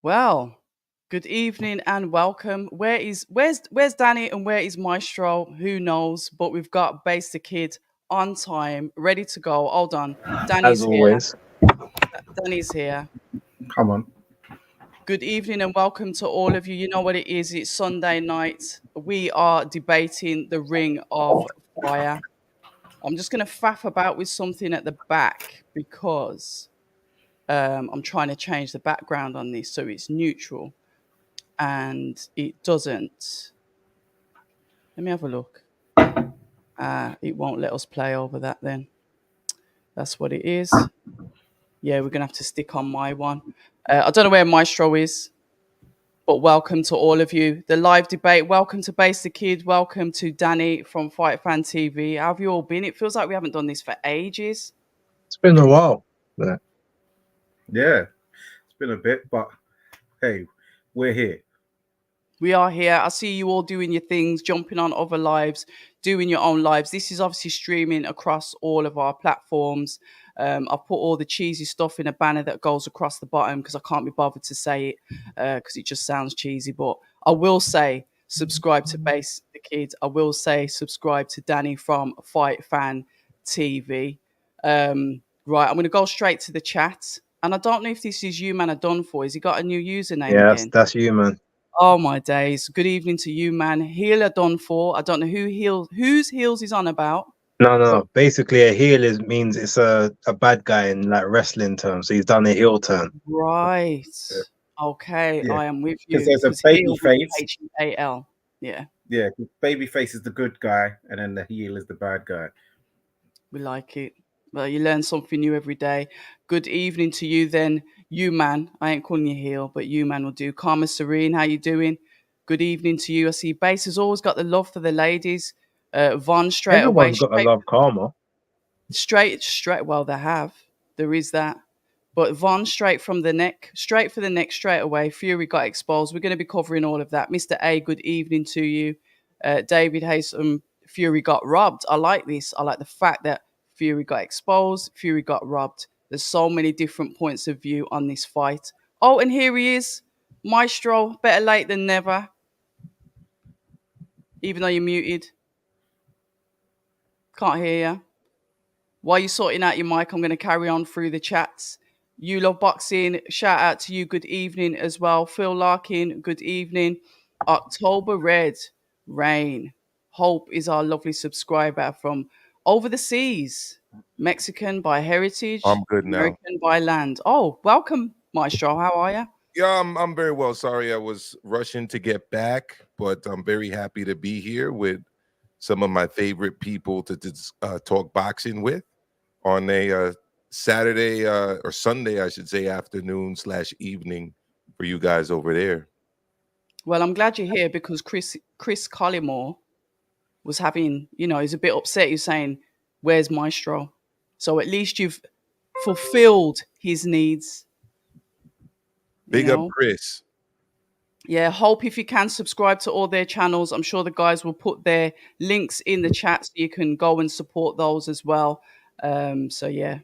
Well, good evening and welcome. Where's Danny and where is Maestro? Who knows? But we've got BaseDaKID on time, ready to go. Hold on. As Danny's here. always. Danny's here. Come on. Good evening and welcome to all of you. You know what it is. It's Sunday night. We are debating the Ring of Fire. I'm just going to faff about with something at the back because I'm trying to change the background on this so it's neutral. And it doesn't. Let me have a look. It won't let us play over that then. That's what it is. Yeah, we're going to have to stick on my one. I don't know where Maestro is, but welcome to all of you. The live debate. Welcome to BaseDaKID. Welcome to Dani from Fight Fan TV. How have you all been? It feels like we haven't done this for ages. It's been a while. Yeah, it's been a bit, but hey, we're here. We are here. I see you all doing your things, jumping on other lives, doing your own lives. This is obviously streaming across all of our platforms. I've put all the cheesy stuff in a banner that goes across the bottom because I can't be bothered to say it because it just sounds cheesy. But I will say subscribe to BaseDaKID. I will say subscribe to Dani from Fight Fan TV. Right, I'm going to go straight to the chat. And I don't know if this is you, man, done for. Has he got a new username Yeah, again? that's you, man. Oh my days. Good evening to you, man. Healer done for. I don't know whose heels he's on about. No. Basically, a heel means it's a bad guy in like wrestling terms. So he's done a heel turn. Right. Okay, Yeah. I am with you. Because there's a 'Cause heel baby face. H-E-A-L. Yeah, Yeah, baby face is the good guy, and then the heel is the bad guy. we like it. Well, you learn something new every day. Good evening to you then. You, man. I ain't calling you heel, but you, man, will do. Karma Serene, how you doing? Good evening to you. I see Base has always got the love for the ladies. Von straight away. Everyone's got to love karma. Straight. Well, they have. There is that. But Von straight from the neck, straight for the neck, straight away. Fury got exposed. We're going to be covering all of that. Mr. A, good evening to you. David Haysom, Fury got robbed. I like this. I like the fact that Fury got exposed. Fury got robbed. There's so many different points of view on this fight. Oh, and here he is. Maestro, better late than never. Even though you're muted. Can't hear you. While you're sorting out your mic, I'm going to carry on through the chats. You love boxing. Shout out to you. Good evening as well. Phil Larkin, good evening. October Red, Rain. Hope is our lovely subscriber from over the seas. Mexican by heritage. I'm good now. American by land. Oh, welcome, Maestro. How are you? Yeah, I'm very well. Sorry, I was rushing to get back, but I'm very happy to be here with some of my favorite people to talk boxing with on a Saturday or Sunday, I should say, afternoon/evening for you guys over there. Well, I'm glad you're here because Chris Collymore was having, he's a bit upset. He's saying, "Where's Maestro?" So at least you've fulfilled his needs. Big up, Chris. Yeah, Hope, if you can subscribe to all their channels. I'm sure the guys will put their links in the chat so you can go and support those as well. So yeah,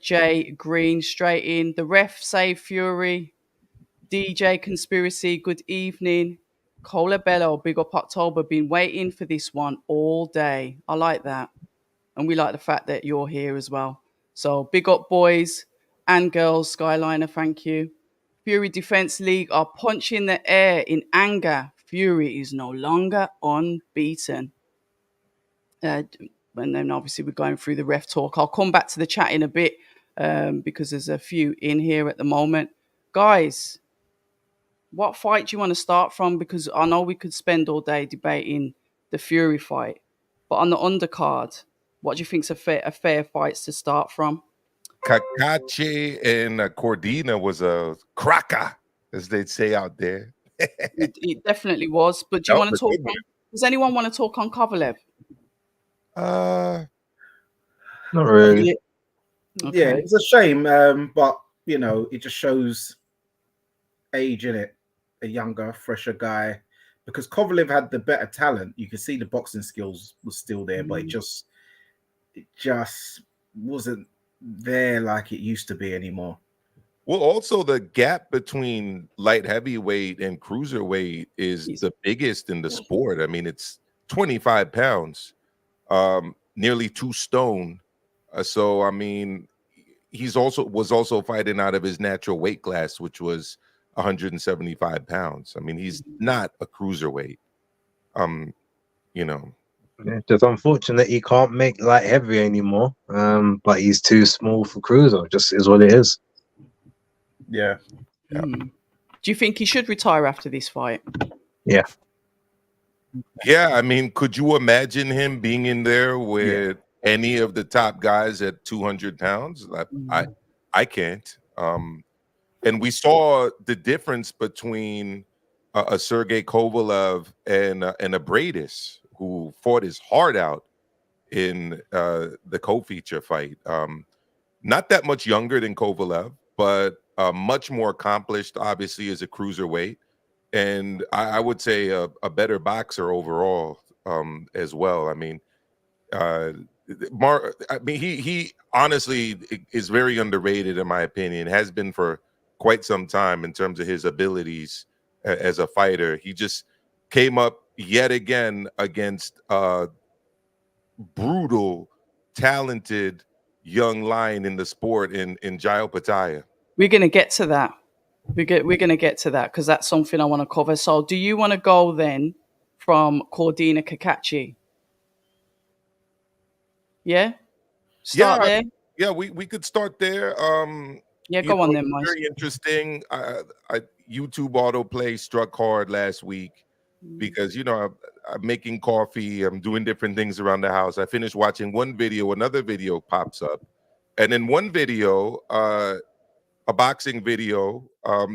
Jay Green straight in. The ref save Fury. DJ Conspiracy, good evening. Cola Bello, big up October, been waiting for this one all day. I like that. And we like the fact that you're here as well. So big up boys and girls, Skyliner, thank you. Fury Defense League are punching the air in anger. Fury is no longer unbeaten. And then obviously we're going through the ref talk. I'll come back to the chat in a bit because there's a few in here at the moment. Guys, what fight do you want to start from? Because I know we could spend all day debating the Fury fight. But on the undercard, what do you think's a fair fights to start from? Cacace and Cordina was a cracker, as they'd say out there. It definitely was. But do you want to talk on, does anyone want to talk on Kovalev? Not really. Okay. Yeah, it's a shame, but it just shows age in it. A younger, fresher guy, because Kovalev had the better talent. You could see the boxing skills was still there, but it just wasn't there like it used to be anymore. Well, also the gap between light heavyweight and cruiserweight is the biggest in the sport. I mean, it's 25 pounds, nearly 2 stone. So I mean, was also fighting out of his natural weight class, which was 175 pounds. I mean, he's not a cruiserweight. You know. Yeah, just unfortunate he can't make light heavy anymore. But he's too small for cruiser. Just is what it is. Yeah. Do you think he should retire after this fight? Yeah. Yeah, I mean, could you imagine him being in there with any of the top guys at 200 pounds? Like, I can't. And we saw the difference between a Sergey Kovalev and a Briedis, who fought his heart out in the co-feature fight. Not that much younger than Kovalev, but much more accomplished, obviously, as a cruiserweight. And I would say a better boxer overall as well. I mean, he honestly is very underrated in my opinion. Has been for quite some time in terms of his abilities as a fighter. He just came up yet again against brutal, talented young lion in the sport in Opetaia. We're going to get to that. We're going to get to that because that's something I want to cover. So do you want to go then from Cordina Cacace? Yeah? Start there? Yeah, we could start there. Yeah, go on then, Maestro. Very interesting. YouTube autoplay struck hard last week because, I'm making coffee. I'm doing different things around the house. I finished watching one video, another video pops up. And in one video, a boxing video,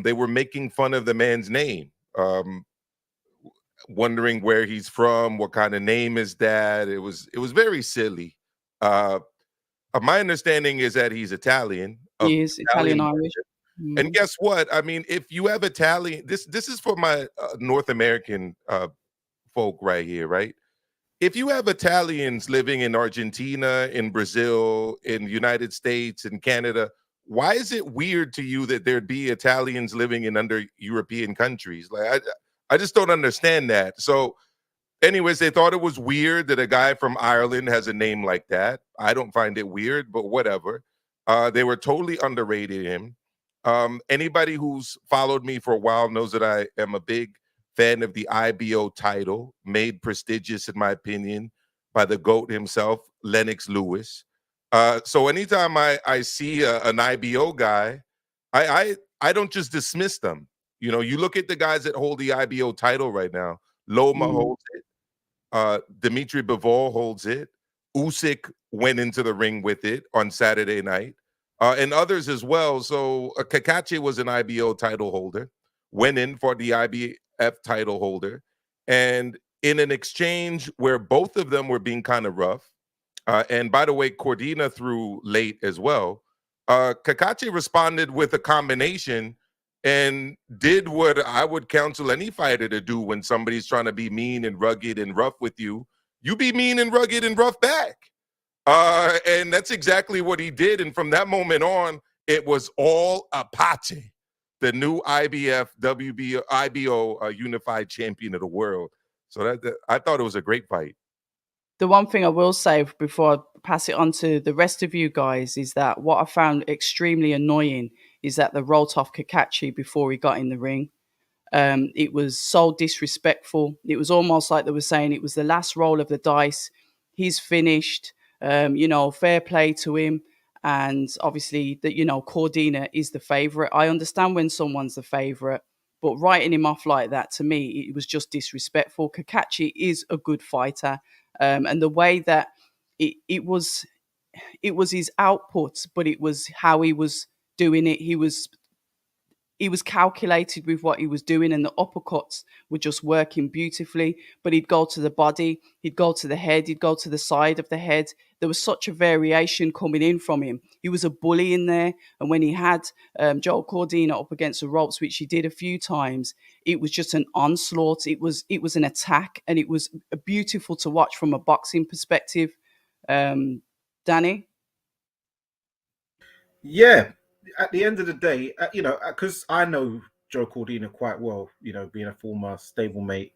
they were making fun of the man's name, wondering where he's from, what kind of name is that. It was very silly. My understanding is that he's Italian. He is Italian Irish. And guess what? I mean, if you have Italian, this is for my North American folk right here, right? If you have Italians living in Argentina, in Brazil, in the United States, in Canada, why is it weird to you that there'd be Italians living in other European countries? Like, I just don't understand that. So anyways, they thought it was weird that a guy from Ireland has a name like that. I don't find it weird, but whatever. They were totally underrated him. Anybody who's followed me for a while knows that I am a big fan of the IBO title, made prestigious, in my opinion, by the GOAT himself, Lennox Lewis. So anytime I see an IBO guy, I don't just dismiss them. You look at the guys that hold the IBO title right now. Loma holds it. Dimitri Bivol holds it. Usyk went into the ring with it on Saturday night. And others as well. So Cacace was an IBO title holder, went in for the IBF title holder. And in an exchange where both of them were being kind of rough, and by the way, Cordina threw late as well, Cacace responded with a combination and did what I would counsel any fighter to do when somebody's trying to be mean and rugged and rough with you. You be mean and rugged and rough back. And that's exactly what he did. And from that moment on, it was all Apache, the new IBO unified champion of the world. So I thought it was a great fight. The one thing I will say before I pass it on to the rest of you guys is that what I found extremely annoying is that they wrote off Cacace before he got in the ring. It was so disrespectful. It was almost like they were saying it was the last roll of the dice. He's finished. Fair play to him. And obviously, that Cordina is the favorite. I understand when someone's the favorite, but writing him off like that, to me, it was just disrespectful. Cacace is a good fighter, and the way that it was his output, but it was how he was doing it. He was calculated with what he was doing, and the uppercuts were just working beautifully. But he'd go to the body, he'd go to the head, he'd go to the side of the head. There was such a variation coming in from him. He was a bully in there. And when he had Joel Cordina up against the ropes, which he did a few times, it was just an onslaught. It was an attack, and it was beautiful to watch from a boxing perspective. Dani? Yeah. at the end of the day, because I know Joe Cordina quite well, being a former stablemate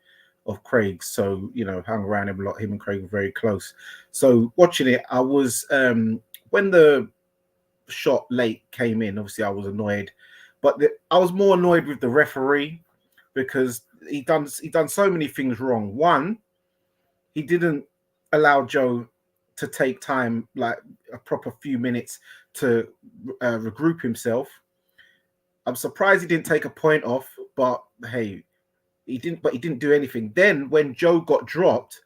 of Craig's, so hung around him a lot. Him and Craig were very close. So watching it, I was when the shot late came in. Obviously, I was annoyed, but I was more annoyed with the referee because he done so many things wrong. One, he didn't allow Joe to take time, like a proper few minutes to regroup himself. I'm surprised he didn't take a point off, but hey, he didn't do anything. Then when Joe got dropped,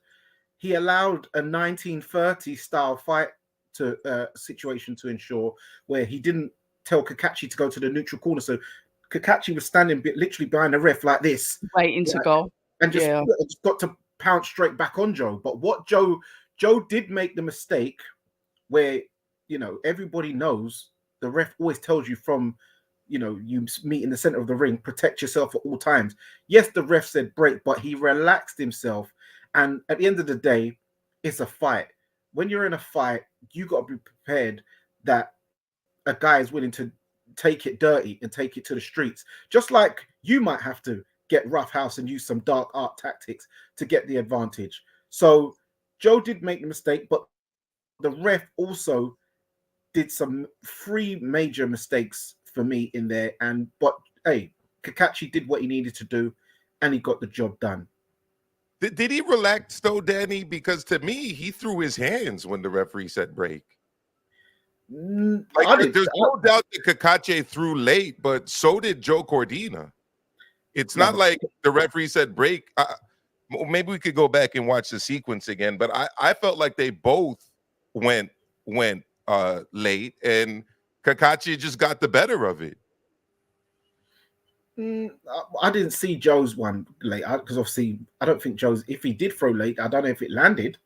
he allowed a 1930 style fight situation to ensure where he didn't tell Cacace to go to the neutral corner. So Cacace was standing literally behind the ref like this, waiting to go, and just got to pounce straight back on Joe. But what Joe did make the mistake where everybody knows the ref always tells you from you meet in the center of the ring, protect yourself at all times. Yes, the ref said break, but he relaxed himself. And at the end of the day, it's a fight. When you're in a fight, you got to be prepared that a guy is willing to take it dirty and take it to the streets. Just like you might have to get roughhouse and use some dark art tactics to get the advantage. So Joe did make the mistake, but the ref also did some 3 major mistakes for me in there. But hey, Cacace did what he needed to do and he got the job done. Did he relax though, Danny? Because to me, he threw his hands when the referee said break. There's no doubt that Cacace threw late, but so did Joe Cordina. It's not like the referee said break. Maybe we could go back and watch the sequence again, but I felt like they both went late, and Cacace just got the better of it. I didn't see Joe's one late because obviously I don't think Joe's. If he did throw late, I don't know if it landed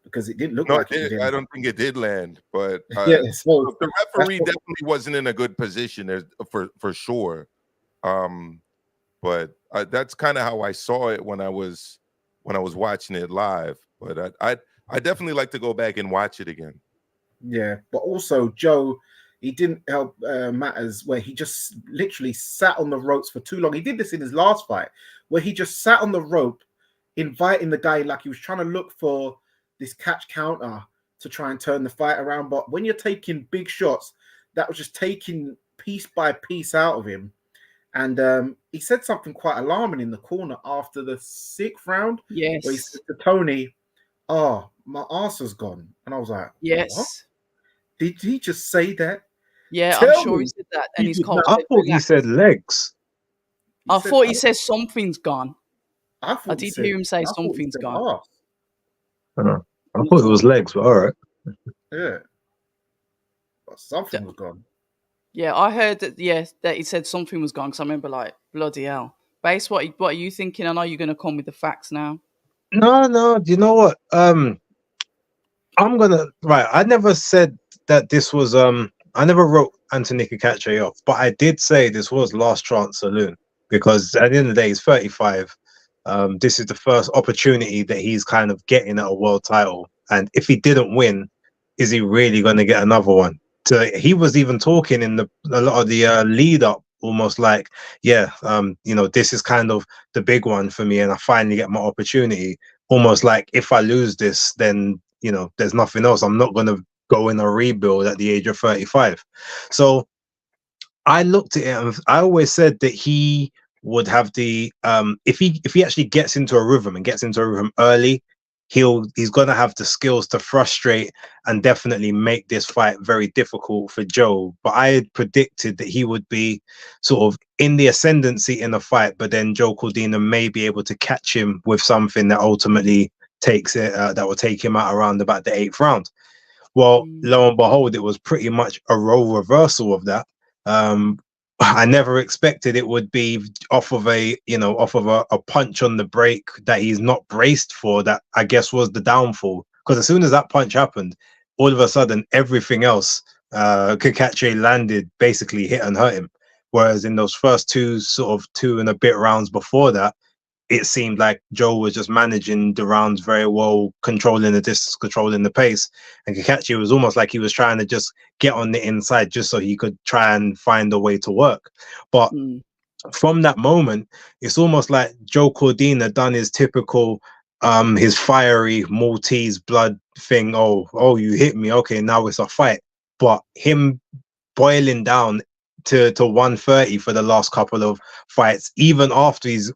because it didn't look like it did. I don't think it did land, but so the referee definitely wasn't in a good position for sure. But that's kind of how I saw it when I was watching it live. But I definitely like to go back and watch it again. Yeah, but also Joe, he didn't help matters where he just literally sat on the ropes for too long. He did this in his last fight where he just sat on the rope, inviting the guy like he was trying to look for this catch counter to try and turn the fight around. But when you're taking big shots, that was just taking piece by piece out of him. And he said something quite alarming in the corner after the 6th round. Yes. Where he said to Tony, "Oh, my arse has gone." And I was like, yes. What? Did he just say that? Yeah, I'm sure he said that. And he's called. I thought he said legs. I thought he said something's gone. I did hear him say something's gone. I thought it was legs, but all right. Yeah. But something was gone. Yeah, I heard that. Yes, that he said something was gone. Because I remember, like, bloody hell. Base, what are you thinking? I know you're going to come with the facts now. No. You know what? I'm gonna I never said that this was I never wrote Anthony Cacace off, but I did say this was last chance saloon because at the end of the day, he's 35. This is the first opportunity that he's kind of getting at a world title, and if he didn't win, is he really going to get another one? So he was even talking in a lot of the lead up, almost like, this is kind of the big one for me, and I finally get my opportunity. Almost like if I lose this, then there's nothing else. I'm not going to go in a rebuild at the age of 35. So I looked at it and I always said that he would have the if he actually gets into a rhythm and gets into a rhythm early, he's going to have the skills to frustrate and definitely make this fight very difficult for Joe. But I had predicted that he would be sort of in the ascendancy in the fight, but then Joe Cordina may be able to catch him with something that ultimately takes it that will take him out around about the 8th round. Well, lo and behold, it was pretty much a role reversal of that. I never expected it would be off of a punch on the break that he's not braced for. That I guess was the downfall, because as soon as that punch happened, all of a sudden everything else Cacace landed basically hit and hurt him. Whereas in those first 2 and a bit rounds before that, it seemed like Joe was just managing the rounds very well, controlling the distance, controlling the pace. And Cacace was almost like he was trying to just get on the inside just so he could try and find a way to work. But from that moment, it's almost like Joe Cordina done his typical, his fiery Maltese blood thing. Oh, you hit me. Okay, now it's a fight. But him boiling down to 130 for the last couple of fights, even after he's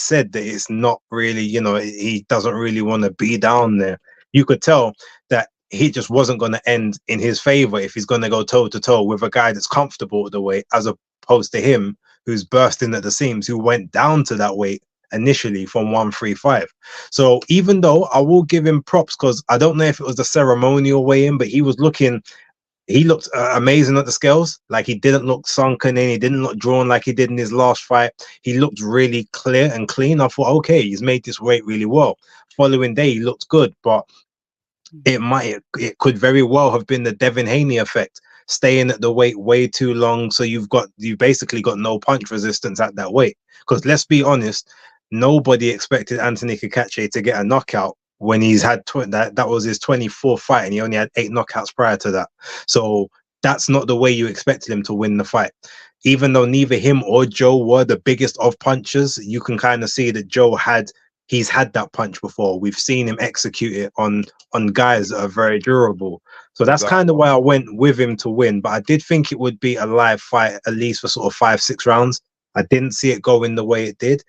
said that it's not really, you know, he doesn't really want to be down there. You could tell that he just wasn't going to end in his favor if he's going to go toe to toe with a guy that's comfortable at the weight, as opposed to him who's bursting at the seams, who went down to that weight initially from 135. So even though I will give him props, because I don't know if it was the ceremonial weigh-in, but he looked amazing at the scales. Like, he didn't look sunken in, he didn't look drawn like he did in his last fight. He looked really clear and clean. I thought, okay, he's made this weight really well. Following day, he looked good, but it could very well have been the Devin Haney effect, staying at the weight way too long. So you've basically got no punch resistance at that weight. Because let's be honest, nobody expected Anthony Cacace to get a knockout when he's had that was his 24th fight, and he only had 8 knockouts prior to that. So that's not the way you expected him to win the fight. Even though neither him or Joe were the biggest of punchers, you can kind of see that Joe he's had that punch before. We've seen him execute it on guys that are very durable. So that's kind of why I went with him to win. But I did think it would be a live fight, at least for sort of 5-6 rounds. I didn't see it going the way it did.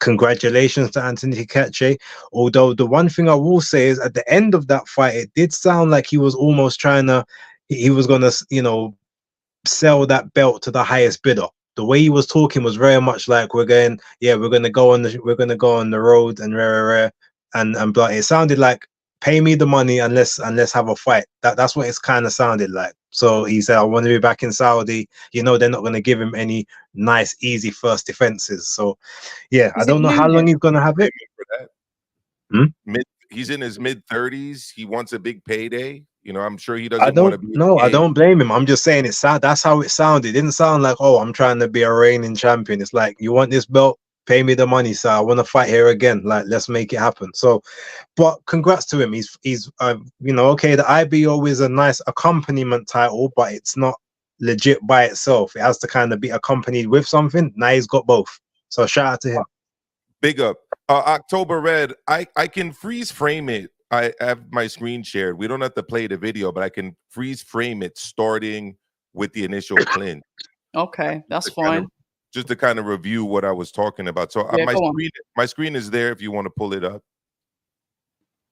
Congratulations to Anthony Cacace. Although the one thing I will say is, at the end of that fight, it did sound like he was almost he was going to, you know, sell that belt to the highest bidder. The way he was talking was very much like, we're going to go on the road and and blah. It sounded like, pay me the money and let's have a fight. That's what it's kind of sounded like. So he said, I want to be back in Saudi. You know, they're not going to give him any nice, easy first defenses. So yeah, I don't know how long he's going to have it. He's in his mid-30s. He wants a big payday. You know, I'm sure he doesn't want to be. No, I don't blame him. I'm just saying that's how it sounded. It didn't sound like, oh, I'm trying to be a reigning champion. It's like, you want this belt? Pay me the money, sir. I want to fight here again. Like, let's make it happen. So, but congrats to him. He's you know, okay, the IBO is a nice accompaniment title, but it's not legit by itself. It has to kind of be accompanied with something. Now he's got both. So shout out to him. Big up. October Red, I can freeze frame it. I have my screen shared. We don't have to play the video, but I can freeze frame it starting with the initial clinch. Okay, that's fine. Just to kind of review what I was talking about. So my screen is there if you want to pull it up.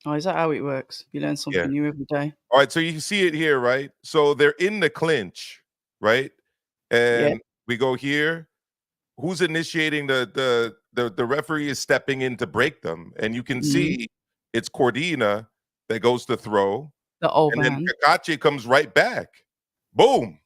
Oh, is that how it works? You learn something new every day. All right, so you can see it here, right? So they're in the clinch, right? And we go here. Who's initiating the referee is stepping in to break them, and you can see it's Cordina that goes to throw. The old and man. Then Cacace comes right back. Boom.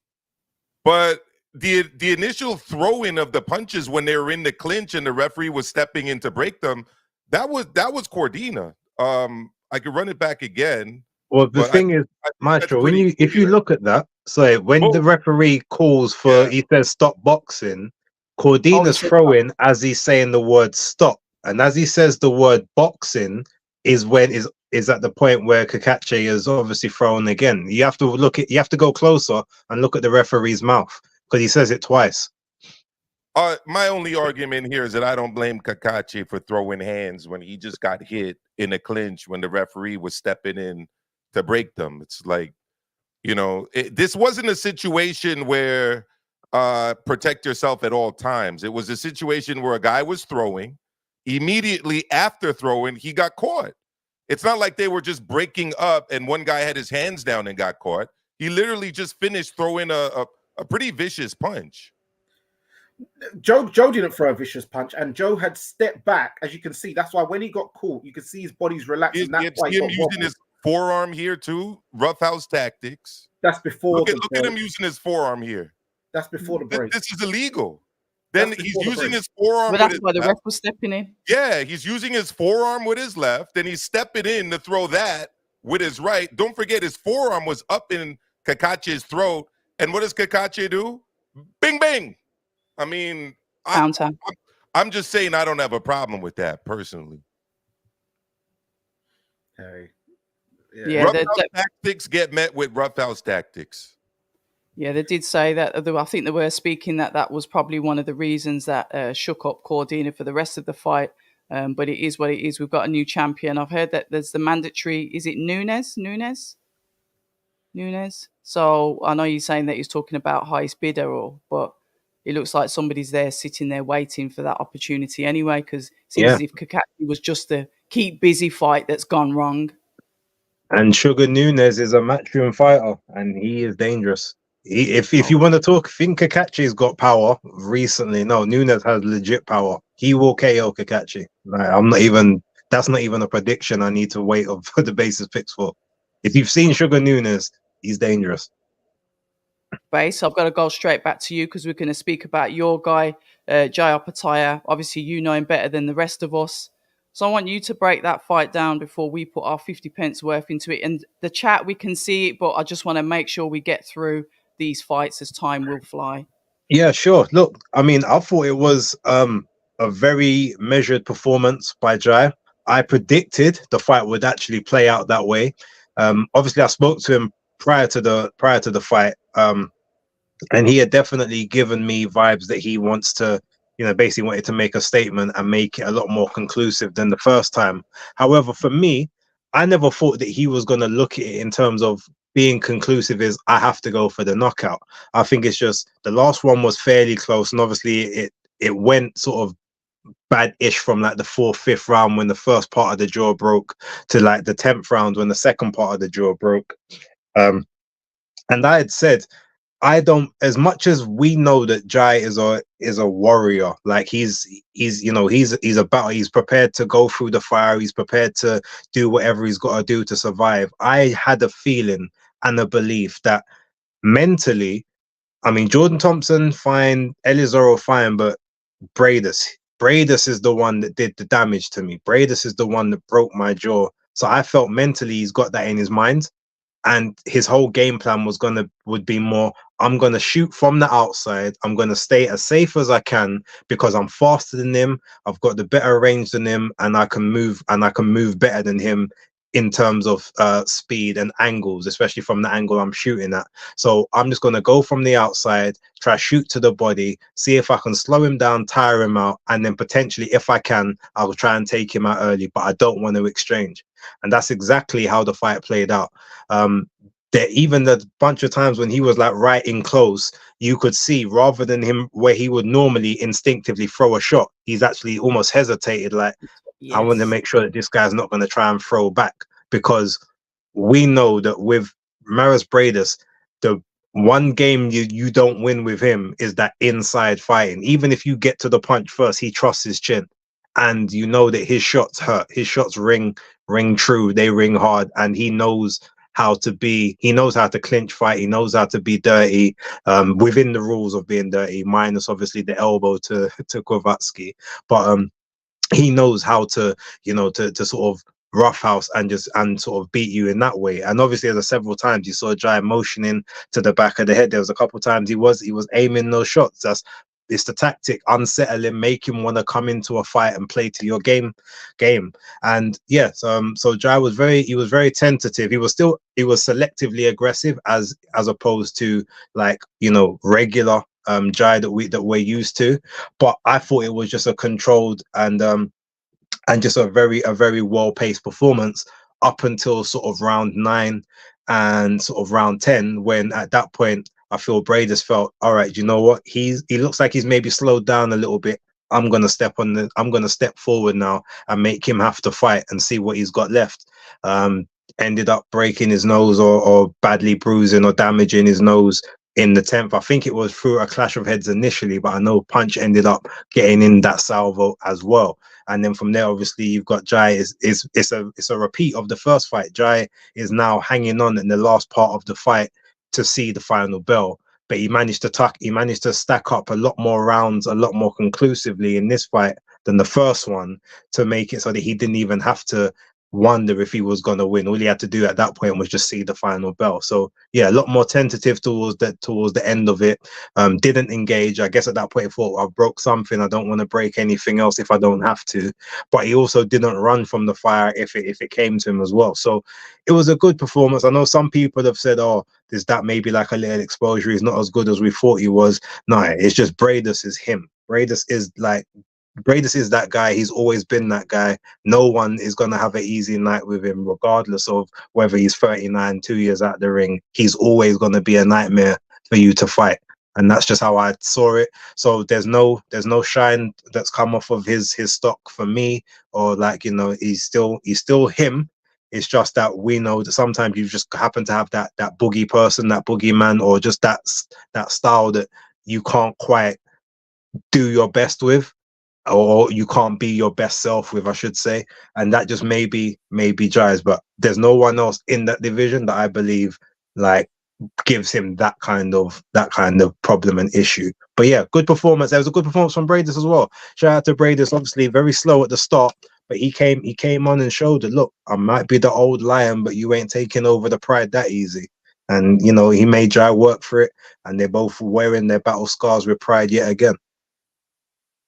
But the initial throwing of the punches when they were in the clinch and the referee was stepping in to break them, that was Cordina. I could run it back again. Well, the thing is, Maestro, if you look at that, so when the referee calls for, he says stop boxing, Cordina's throwing as he's saying the word stop, and as he says the word boxing is at the point where Cacace is obviously thrown again. You have to go closer and look at the referee's mouth, because he says it twice. My only argument here is that I don't blame Cacace for throwing hands when he just got hit in a clinch when the referee was stepping in to break them. It's like, you know, this wasn't a situation where protect yourself at all times. It was a situation where a guy was throwing. Immediately after throwing, he got caught. It's not like they were just breaking up and one guy had his hands down and got caught. He literally just finished throwing a pretty vicious punch. Joe didn't throw a vicious punch, and Joe had stepped back, as you can see. That's why when he got caught, you could see his body's relaxing. That's why him using his forearm here too. Roughhouse tactics. That's before. Look at him using his forearm here. That's before the break. This is illegal. Then he's using his forearm. But that's why the ref was stepping in. Yeah, he's using his forearm with his left. Then he's stepping in to throw that with his right. Don't forget, his forearm was up in Cacace's throat. And what does Cacace do? Bing, bang. I mean, I'm just saying I don't have a problem with that personally. Hey. Yeah, Roughhouse tactics get met with roughhouse tactics. Yeah, they did say that. I think they were speaking that was probably one of the reasons that shook up Cordina for the rest of the fight. But it is what it is. We've got a new champion. I've heard that there's the mandatory. Is it Nunes? So I know you're saying that he's talking about highest bidder, but it looks like somebody's there sitting there waiting for that opportunity anyway. Because it seems as if Cacace was just a keep busy fight that's gone wrong. And Sugar Nunes is a matchroom fighter, and he is dangerous. If you want to talk, think Cacace's got power recently. No, Nunes has legit power. He will KO Cacace. Like, that's not even a prediction I need to wait for the basis picks for. If you've seen Sugar Nunes, he's dangerous. Base, I've got to go straight back to you because we're going to speak about your guy, Jai Opetaia. Obviously, you know him better than the rest of us. So I want you to break that fight down before we put our 50 pence worth into it. And the chat, we can see it, but I just want to make sure we get through these fights as time will fly. Yeah, sure. Look, I mean, I thought it was a very measured performance by Jai. I predicted the fight would actually play out that way. Obviously, I spoke to him prior to the fight, and he had definitely given me vibes that he wants to, basically wanted to make a statement and make it a lot more conclusive than the first time. However, for me, I never thought that he was going to look at it in terms of being conclusive is I have to go for the knockout. I think it's just the last one was fairly close, and obviously it went sort of bad-ish from like the 4th, 5th round when the first part of the jaw broke to like the 10th round when the second part of the jaw broke. And I had said, I don't, as much as we know that Jai is a warrior, like he's a battle, he's prepared to go through the fire, he's prepared to do whatever he's got to do to survive. I had a feeling and a belief that mentally, I mean, Jordan Thompson fine, Elizaro fine, but Briedis is the one that did the damage to me. Briedis is the one that broke my jaw. So I felt mentally he's got that in his mind. And his whole game plan would be more, I'm gonna shoot from the outside. I'm gonna stay as safe as I can because I'm faster than him. I've got the better range than him, and I can move better than him in terms of speed and angles, especially from the angle I'm shooting at. So I'm just gonna go from the outside, try shoot to the body, see if I can slow him down, tire him out, and then potentially, if I can, I'll try and take him out early. But I don't want to exchange. And that's exactly how the fight played out. There even the bunch of times when he was like right in close, you could see rather than him where he would normally instinctively throw a shot, he's actually almost hesitated, like, yes, I want to make sure that this guy's not going to try and throw back, because we know that with Maris Briedis, the one game you don't win with him is that inside fighting. Even if you get to the punch first, he trusts his chin. And you know that his shots hurt. His shots ring true. They ring hard, and he knows how to clinch fight. He knows how to be dirty, within the rules of being dirty, minus obviously the elbow to Kovatsky. But he knows how to, to sort of roughhouse and sort of beat you in that way. And obviously, there's several times you saw Jai motioning to the back of the head. There was a couple of times he was aiming those shots. It's the tactic, unsettle him, make him want to come into a fight and play to your game. And yeah, so Jai was very tentative. He was selectively aggressive as opposed to like, regular Jai that we're used to. But I thought it was just a controlled and just a very well-paced performance up until sort of round 9 and sort of round 10, when at that point I feel Briedis felt, all right, you know what? He looks like he's maybe slowed down a little bit. I'm gonna step forward now and make him have to fight and see what he's got left. Ended up breaking his nose or badly bruising or damaging his nose in the 10th. I think it was through a clash of heads initially, but I know punch ended up getting in that salvo as well. And then from there, obviously, you've got Jai. It's a repeat of the first fight. Jai is now hanging on in the last part of the fight to see the final bell, but he managed to stack up a lot more rounds, a lot more conclusively in this fight than the first one, to make it so that he didn't even have to wonder if he was going to win. All he had to do at that point was just see the final bell. So yeah, a lot more tentative towards the end of it. Didn't engage. I guess at that point he thought, I broke something, I don't want to break anything else if I don't have to. But he also didn't run from the fire if it came to him as well. So it was a good performance. I know some people have said, oh, is that maybe like a little exposure, he's not as good as we thought he was. No, it's just Briedis is him. Briedis is that guy. He's always been that guy. No one is going to have an easy night with him, regardless of whether he's 39, 2 years out the ring. He's always going to be a nightmare for you to fight. And that's just how I saw it. So there's no shine that's come off of his stock for me, or like, he's still him. It's just that we know that sometimes you just happen to have that boogie person, that boogie man, or just that style that you can't quite do your best with, or you can't be your best self with, I should say. And that just maybe Giles, but there's no one else in that division that I believe like gives him that kind of problem and issue. But yeah, good performance. There was a good performance from Briedis as well. Shout out to Briedis. Obviously very slow at the start, but he came on and showed that, look, I might be the old lion, but you ain't taking over the pride that easy. And he made Jai work for it, and they're both wearing their battle scars with pride yet again.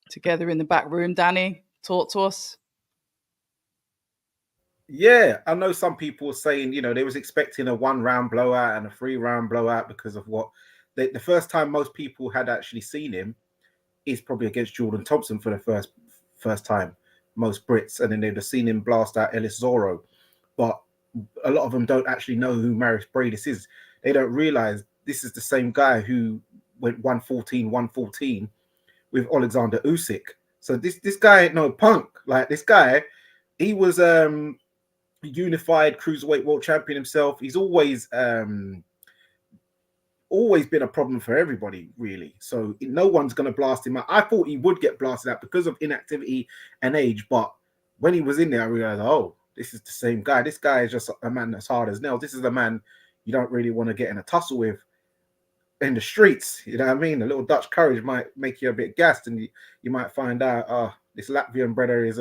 Together in the back room, Dani, talk to us. Yeah, I know some people were saying, they was expecting a 1-round blowout and a 3-round blowout because of what the first time most people had actually seen him is probably against Jordan Thompson for the first time, most Brits, and then they'd have seen him blast out Ellis Zorro. But a lot of them don't actually know who Maris Briedis is. They don't realize this is the same guy who went 114 with Alexander Usyk. So this guy ain't no punk. Like, this guy, he was unified cruiserweight world champion himself. He's always been a problem for everybody, really. So no one's going to blast him out. I thought he would get blasted out because of inactivity and age, but when he was in there, I realized, oh, this is the same guy. This guy is just a man that's hard as nails. This is a man you don't really want to get in a tussle with in the streets. You know what I mean? A little Dutch courage might make you a bit gassed, and you might find out, this Latvian brother is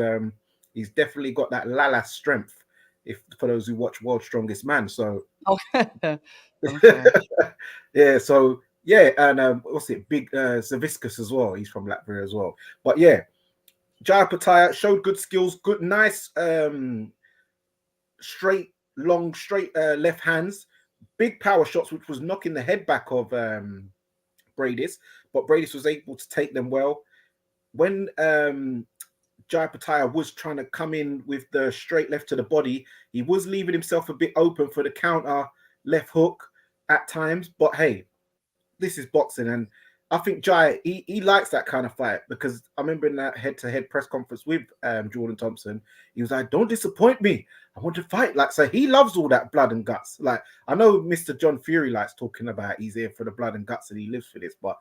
he's definitely got that Lala strength. If for those who watch World's Strongest Man, so Okay. yeah, so yeah, and what's it? Big Zaviskus as well. He's from Latvia as well. But yeah, Jai Opetaia showed good skills, good, nice, straight left hands, big power shots, which was knocking the head back of Briedis, but Briedis was able to take them well. When Jai Opetaia was trying to come in with the straight left to the body, he was leaving himself a bit open for the counter left hook at times. But hey, this is boxing, and I think Jai, he likes that kind of fight, because I remember in that head-to-head press conference with Jordan Thompson, he was like, don't disappoint me, I want to fight. Like, so he loves all that blood and guts. Like, I know Mr. John Fury likes talking about he's here for the blood and guts and he lives for this, but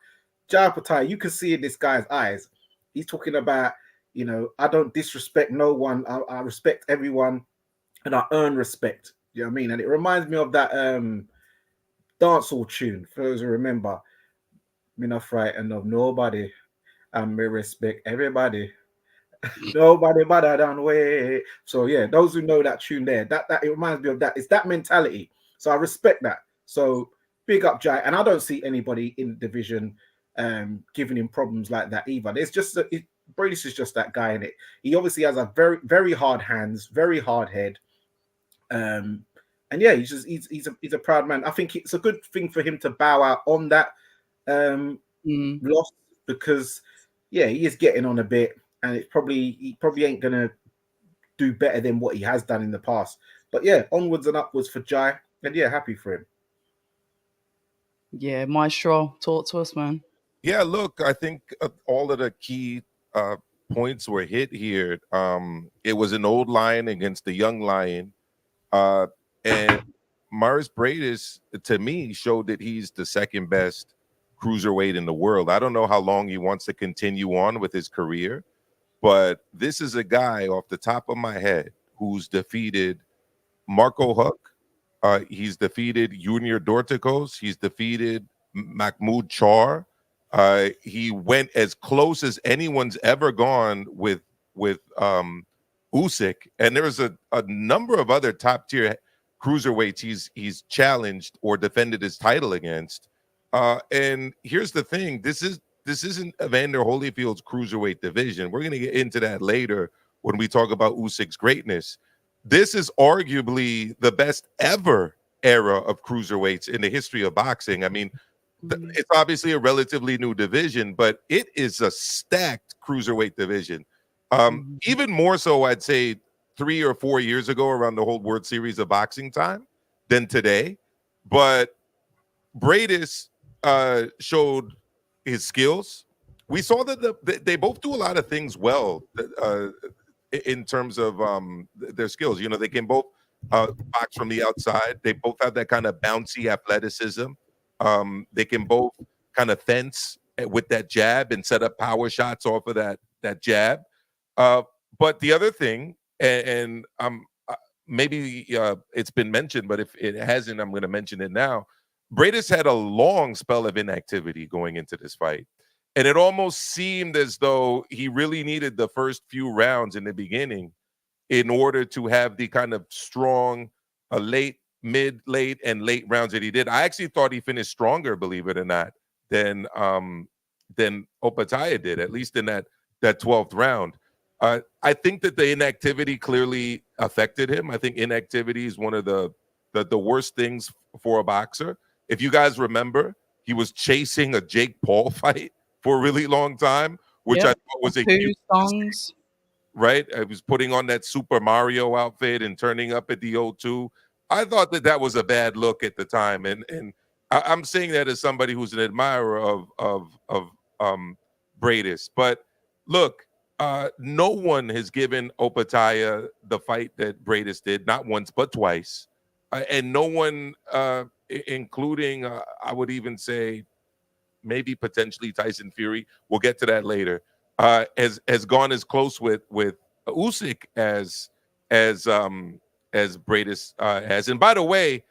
Jai Opetaia, you can see in this guy's eyes, he's talking about, I don't disrespect no one. I respect everyone, and I earn respect. You know what I mean? And it reminds me of that dancehall tune, for those who remember. Me not frightened of nobody, and me respect everybody. Nobody better than way. So yeah, those who know that tune there, that it reminds me of that. It's that mentality. So I respect that. So big up Jai, and I don't see anybody in the division giving him problems like that either. There's just Briedis is just that guy in it. He obviously has a very, very hard hands, very hard head. And yeah, he's a proud man. I think it's a good thing for him to bow out on that loss, because yeah, he is getting on a bit, and he probably ain't gonna do better than what he has done in the past. But yeah, onwards and upwards for Jai, and yeah, happy for him. Yeah, Maestro, talk to us, man. Yeah, look, I think all of the key points were hit here. It was an old lion against a young lion. And Maris Briedis, to me, showed that he's the second best cruiserweight in the world. I don't know how long he wants to continue on with his career, but this is a guy off the top of my head who's defeated Marco Huck. He's defeated Junior Dorticos. He's defeated Mahmoud Char. He went as close as anyone's ever gone with Usyk, and there's a number of other top tier cruiserweights he's challenged or defended his title against. And here's the thing: this isn't Evander Holyfield's cruiserweight division. We're going to get into that later when we talk about Usyk's greatness. This is arguably the best ever era of cruiserweights in the history of boxing. I mean, it's obviously a relatively new division, but it is a stacked cruiserweight division. Even more so, I'd say 3 or 4 years ago, around the whole World Series of Boxing time, than today. But Briedis showed his skills. We saw that they both do a lot of things well in terms of their skills. You know, they can both box from the outside. They both have that kind of bouncy athleticism. They can both kind of fence with that jab and set up power shots off of that jab. But the other thing, and maybe it's been mentioned, but if it hasn't, I'm going to mention it now. Briedis had a long spell of inactivity going into this fight. And it almost seemed as though he really needed the first few rounds in the beginning in order to have the kind of strong late, mid, late, and late rounds that he did. I actually thought he finished stronger, believe it or not, than Opetaia did, at least in that 12th round. I think that the inactivity clearly affected him. I think inactivity is one of the worst things for a boxer. If you guys remember, he was chasing a Jake Paul fight for a really long time, which I thought was a huge mistake, right? I was putting on that Super Mario outfit and turning up at the O2. I thought that was a bad look at the time, and I'm saying that as somebody who's an admirer of Briedis. But look, no one has given Opetaia the fight that Briedis did, not once but twice, and no one, including I would even say maybe potentially Tyson Fury, we'll get to that later, has gone as close with Usyk as Briedis has. And by the way,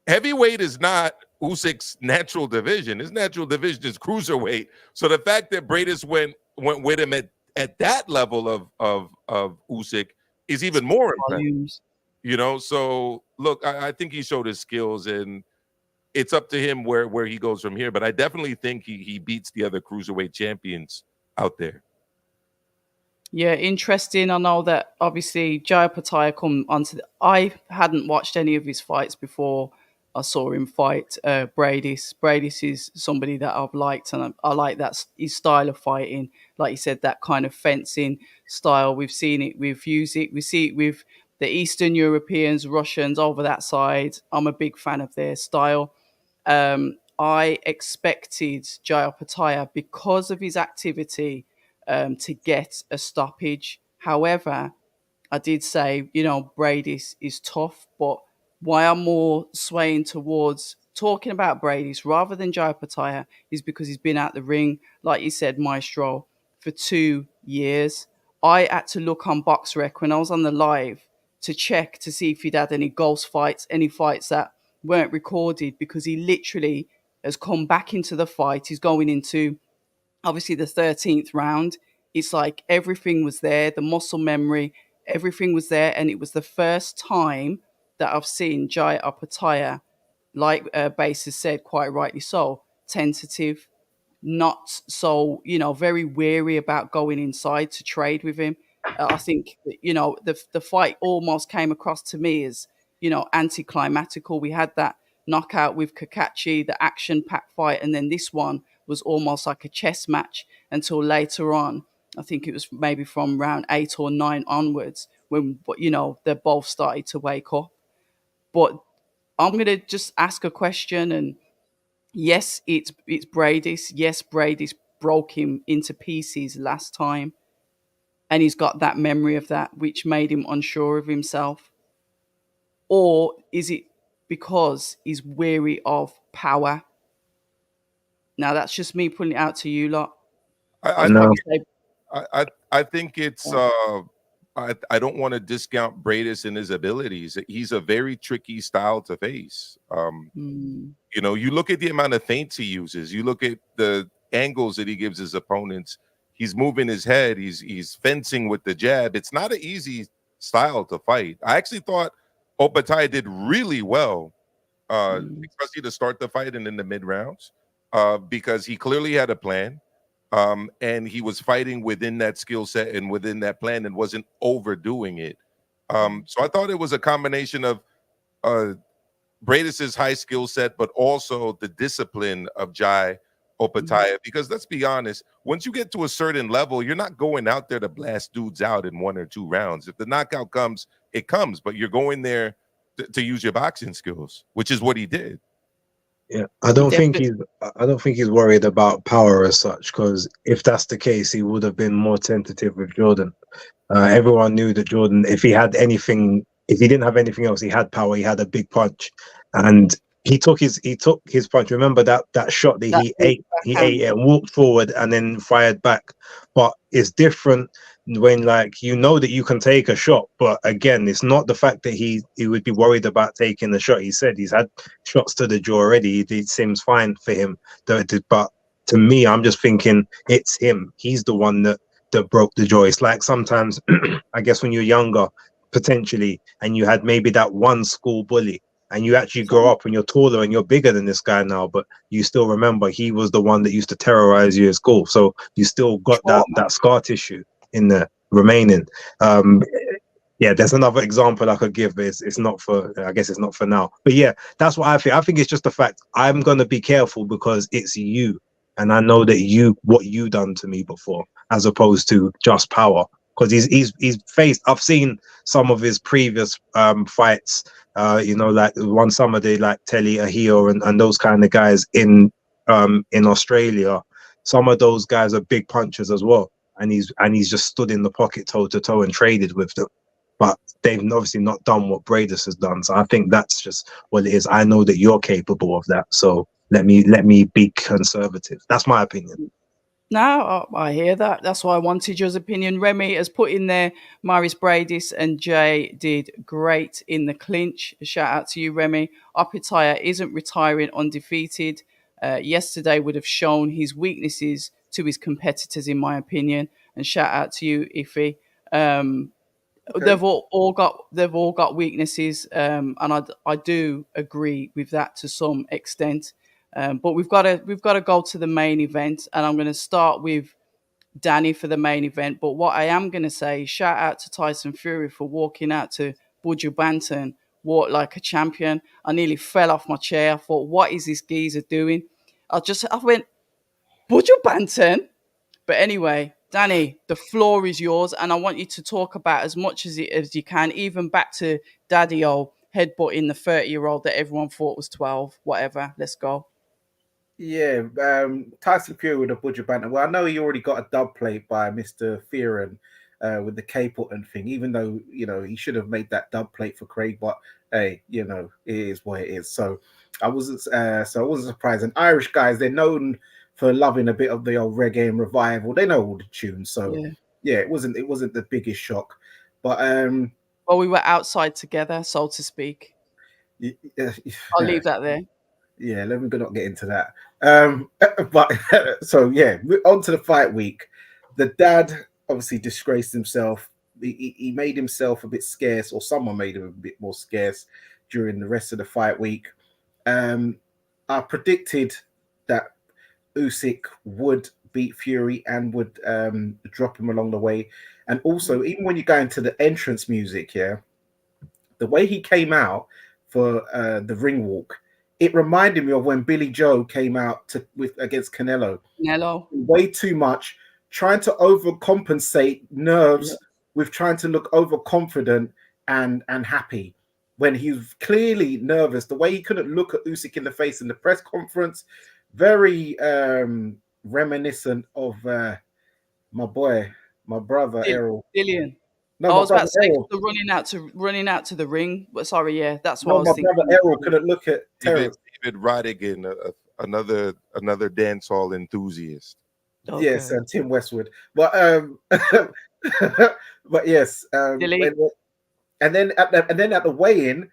heavyweight is not Usyk's natural division. His natural division is cruiserweight. So the fact that Briedis went with him at that level of Usyk is even more impressive. You know, so look, I think he showed his skills, and it's up to him where he goes from here. But I definitely think he beats the other cruiserweight champions out there. Yeah, interesting. I know that obviously Jai Opetaia come onto. I hadn't watched any of his fights before I saw him fight Briedis. Briedis is somebody that I've liked, and I like that his style of fighting. Like you said, that kind of fencing style. We've seen it with Usyk. We see it with the Eastern Europeans, Russians over that side. I'm a big fan of their style. I expected Jai Opetaia, because of his activity, to get a stoppage. However, I did say, Briedis is tough, but why I'm more swaying towards talking about Briedis rather than Jai Opetaia is because he's been out the ring, like you said, Maestro, for 2 years. I had to look on BoxRec when I was on the live to check to see if he'd had any ghost fights, any fights that weren't recorded, because he literally has come back into the fight. He's going into, obviously, the 13th round. It's like everything was there, the muscle memory, everything was there. And it was the first time that I've seen Jai Opetaia, like Base has said, quite rightly so, tentative, not so, very wary about going inside to trade with him. I think, the fight almost came across to me as, anticlimactical. We had that knockout with Cacace, the action-packed fight, and then this one was almost like a chess match until later on. I think it was maybe from round 8 or 9 onwards when, they both started to wake up. But I'm going to just ask a question, and yes, it's Briedis. Yes, Briedis broke him into pieces last time, and he's got that memory of that, which made him unsure of himself. Or is it because he's weary of power? Now, that's just me putting it out to you lot. I think it's I don't want to discount Briedis and his abilities. He's a very tricky style to face. You look at the amount of feints he uses. You look at the angles that he gives his opponents. He's moving his head. He's fencing with the jab. It's not an easy style to fight. I actually thought Opetaia did really well, especially to start the fight and in the mid rounds, because he clearly had a plan, and he was fighting within that skill set and within that plan and wasn't overdoing it. So I thought it was a combination of Briedis' high skill set, but also the discipline of Jai Opetaia. Because let's be honest, once you get to a certain level, you're not going out there to blast dudes out in 1 or 2 rounds. If the knockout comes, it comes, but you're going there to use your boxing skills, which is what he did. Yeah, I don't think he's worried about power as such, because if that's the case, he would have been more tentative with Jordan. Everyone knew that Jordan, if he didn't have anything else, he had power. He had a big punch, and he took his punch. Remember that shot that he ate it and walked forward and then fired back. But it's different when, like, you know that you can take a shot, but again, it's not the fact that he would be worried about taking the shot. He said he's had shots to the jaw already. It seems fine for him. But to me, I'm just thinking it's him. He's the one that broke the jaw. It's like sometimes, I guess, when you're younger, potentially, and you had maybe that one school bully, and you actually grow up and you're taller and you're bigger than this guy now, but you still remember he was the one that used to terrorize you at school. So you still got that scar tissue in the remaining. Yeah, there's another example I could give, but it's not for, I guess it's not for now. But yeah, that's what I think. I think it's just the fact I'm going to be careful because it's you. And I know that what you done to me before, as opposed to just power. Because he's faced, I've seen some of his previous fights, like one summer they like Telly Ahio and those kind of guys in Australia. Some of those guys are big punchers as well. And he's just stood in the pocket toe to toe and traded with them. But they've obviously not done what Briedis has done. So I think that's just what it is. I know that you're capable of that. So let me be conservative. That's my opinion. No, I hear that. That's why I wanted your opinion. Remy has put in there, Maris Briedis and Jay did great in the clinch. A shout out to you, Remy. Opetaia isn't retiring undefeated. Yesterday would have shown his weaknesses to his competitors, in my opinion. And shout out to you, Iffy. Okay. They've all got weaknesses, and I do agree with that to some extent. But we've got to go to the main event, and I'm going to start with Dani for the main event. But what I am going to say, shout out to Tyson Fury for walking out to Buju Banton, walk like a champion. I nearly fell off my chair. I thought, what is this geezer doing? I went, Buju Banton? But anyway, Dani, the floor is yours, and I want you to talk about as much as you can, even back to Daddy-O headbutting the 30-year-old that everyone thought was 12. Whatever, let's go. Yeah, Tyson Fury with a Buju Banton. Well, I know he already got a dub plate by Mr. Fearon with the Capleton thing, even though, he should have made that dub plate for Craig, but hey, it is what it is. So I wasn't surprised. And Irish guys, they're known for loving a bit of the old reggae and revival. They know all the tunes. So yeah, it wasn't the biggest shock. But well, we were outside together, so to speak. I'll leave that there. Yeah, let me not get into that. But so yeah, on to the fight week. The dad obviously disgraced himself. He made himself a bit scarce, or someone made him a bit more scarce during the rest of the fight week. I predicted that Usyk would beat Fury and would drop him along the way. And also, even when you go into the entrance music, the way he came out for the ring walk, it reminded me of when Billy Joe came out against Canelo. Way too much, trying to overcompensate nerves with trying to look overconfident and happy when he was clearly nervous. The way he couldn't look at Usyk in the face in the press conference, very reminiscent of my brother Errol. Dillian. No, I was about to say running out to the ring. But sorry, yeah, that's what I was thinking. My brother Errol couldn't look at David Rodigan, another dance hall enthusiast. Okay. Yes, and Tim Westwood. But but yes, and then at the weigh-in,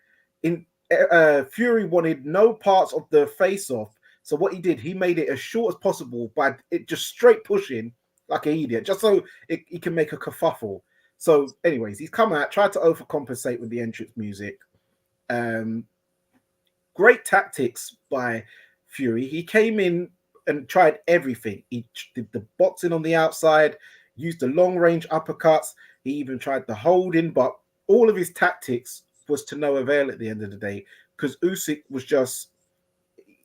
Fury wanted no parts of the face-off. So what he did, he made it as short as possible by it just straight pushing like an idiot, just so he can make a kerfuffle. So, anyways, he's come out, tried to overcompensate with the entrance music. Great tactics by Fury. He came in and tried everything. He did the boxing on the outside, used the long range uppercuts. He even tried the holding, but all of his tactics was to no avail at the end of the day, because Usyk was just,